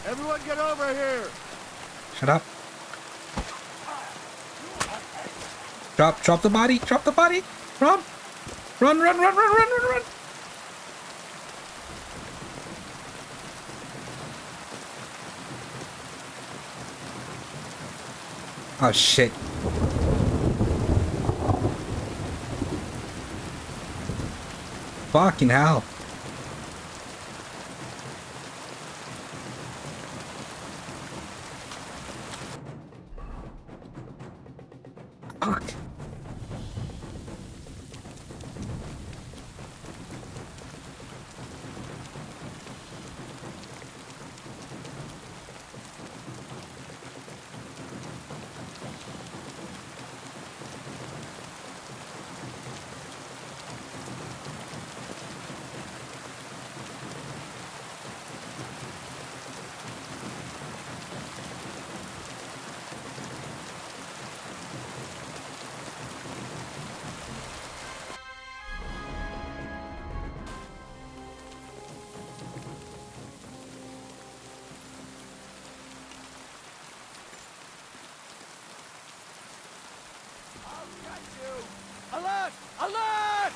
Speaker 11: Everyone get over here!
Speaker 1: Shut up. Drop the body, drop the body. Run, run, run, run, run, run, run, run. Oh shit. Fucking hell. Fuck.
Speaker 11: Alert! Alert!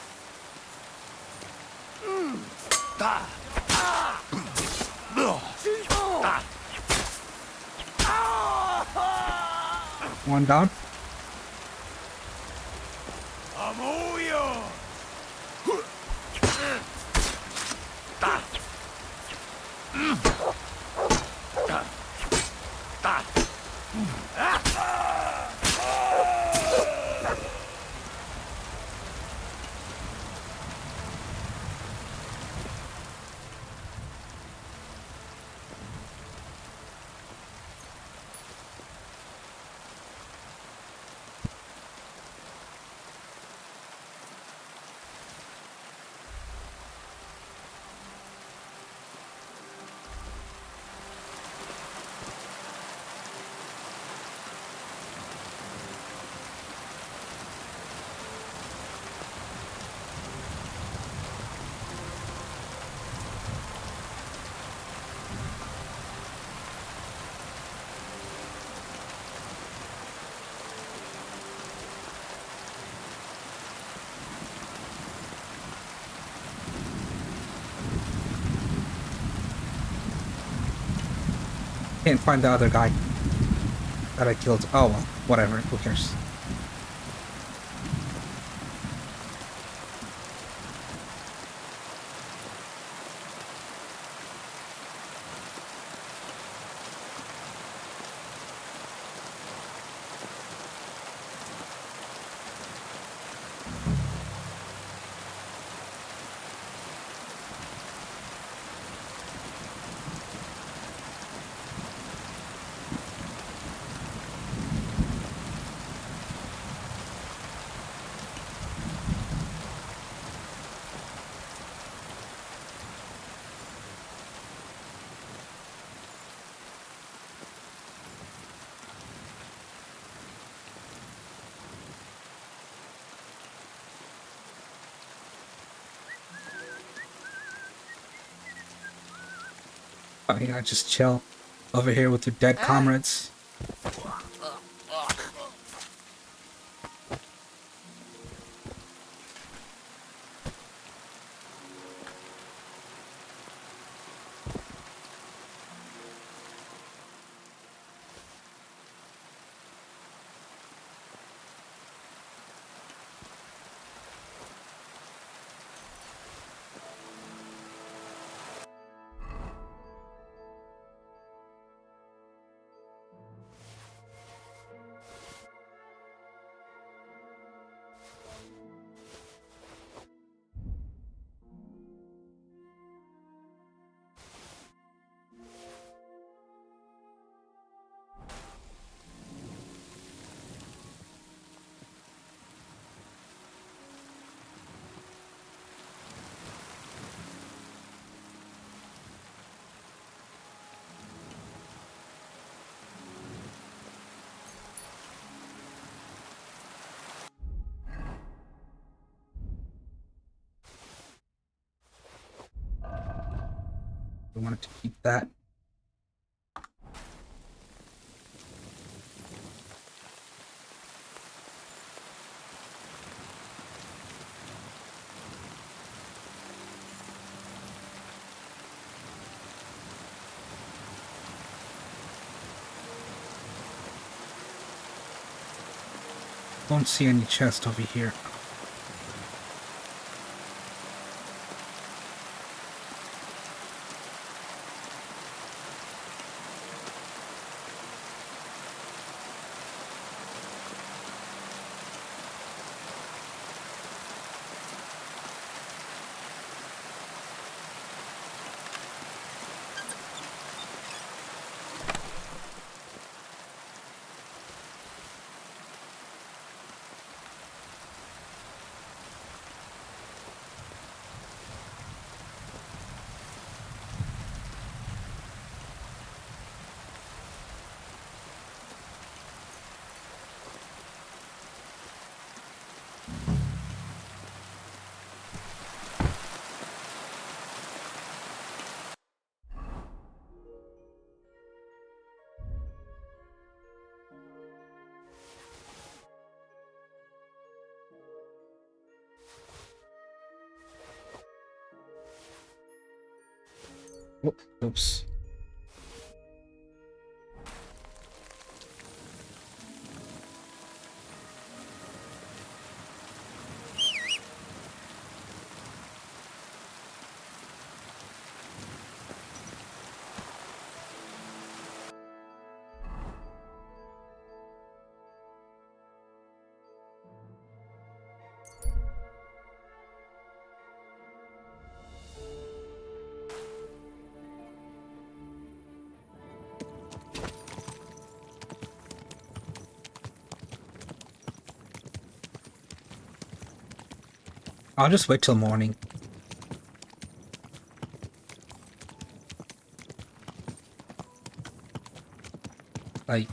Speaker 1: One down.
Speaker 11: I'm all yours!
Speaker 1: Can't find the other guy that I killed. Oh well, whatever. Who cares? Oh yeah, just chill over here with your dead comrades. We wanted to keep that. Don't see any chest over here. Oops. I'll just wait till morning. Like,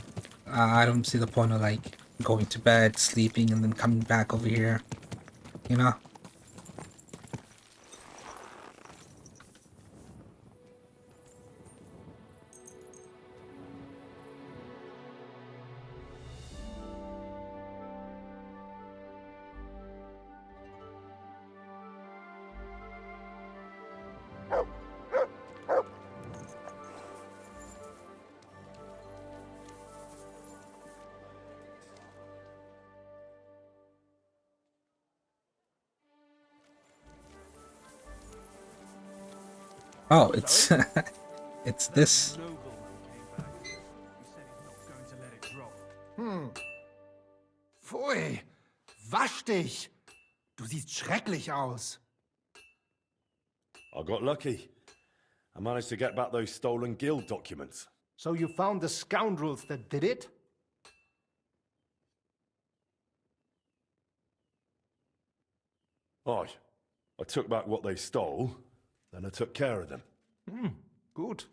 Speaker 1: I don't see the point of like going to bed, sleeping, and then coming back over here. You know? Oh, it's it's this.
Speaker 9: Pfui! Wasch dich! Du siehst schrecklich aus.
Speaker 7: I got lucky. I managed to get back those stolen guild documents.
Speaker 9: So you found the scoundrels that did it?
Speaker 7: Aye. I took back what they stole, then I took care of them.
Speaker 9: Good.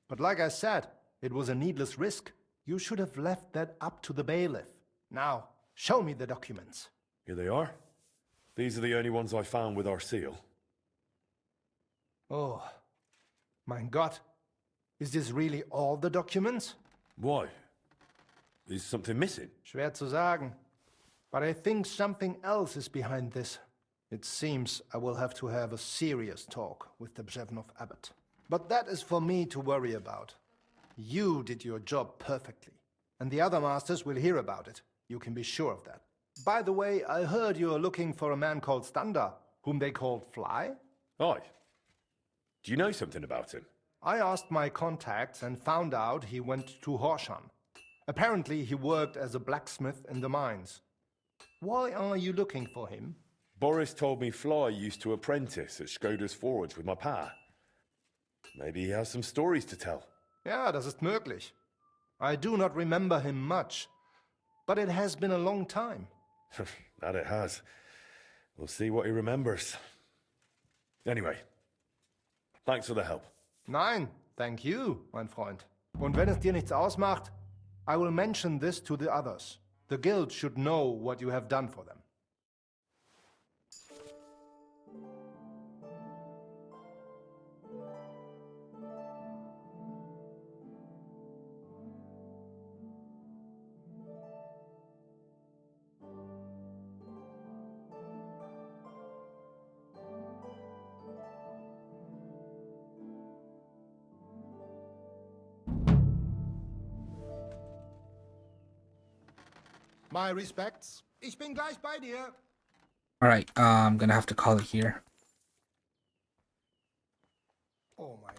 Speaker 9: But like I said, it was a needless risk. You should have left that up to the bailiff. Now, show me the documents.
Speaker 7: Here they are. These are the only ones I found with our seal.
Speaker 9: Oh, mein Gott. Is this really all the documents?
Speaker 7: Why? Is something missing?
Speaker 9: Schwer zu sagen. But I think something else is behind this. It seems I will have to have a serious talk with the Brzevnov abbot. But that is for me to worry about. You did your job perfectly, and the other masters will hear about it. You can be sure of that. By the way, I heard you are looking for a man called Standa, whom they called Fly?
Speaker 7: Aye. Do you know something about him?
Speaker 9: I asked my contacts and found out he went to Horshan. Apparently he worked as a blacksmith in the mines. Why are you looking for him?
Speaker 7: Boris told me Fly used to apprentice at Skoda's Forge with my pa. Maybe he has some stories to tell.
Speaker 9: Ja, das ist möglich. I do not remember him much, but it has been a long time.
Speaker 7: That it has. We'll see what he remembers. Anyway, thanks for the help.
Speaker 9: Nein, thank you, mein Freund. Und wenn es dir nichts ausmacht, I will mention this to the others. The guild should know what you have done for them. My respects. Ich bin gleich bei dir.
Speaker 1: Alright, I'm gonna have to call it here.
Speaker 9: Oh mein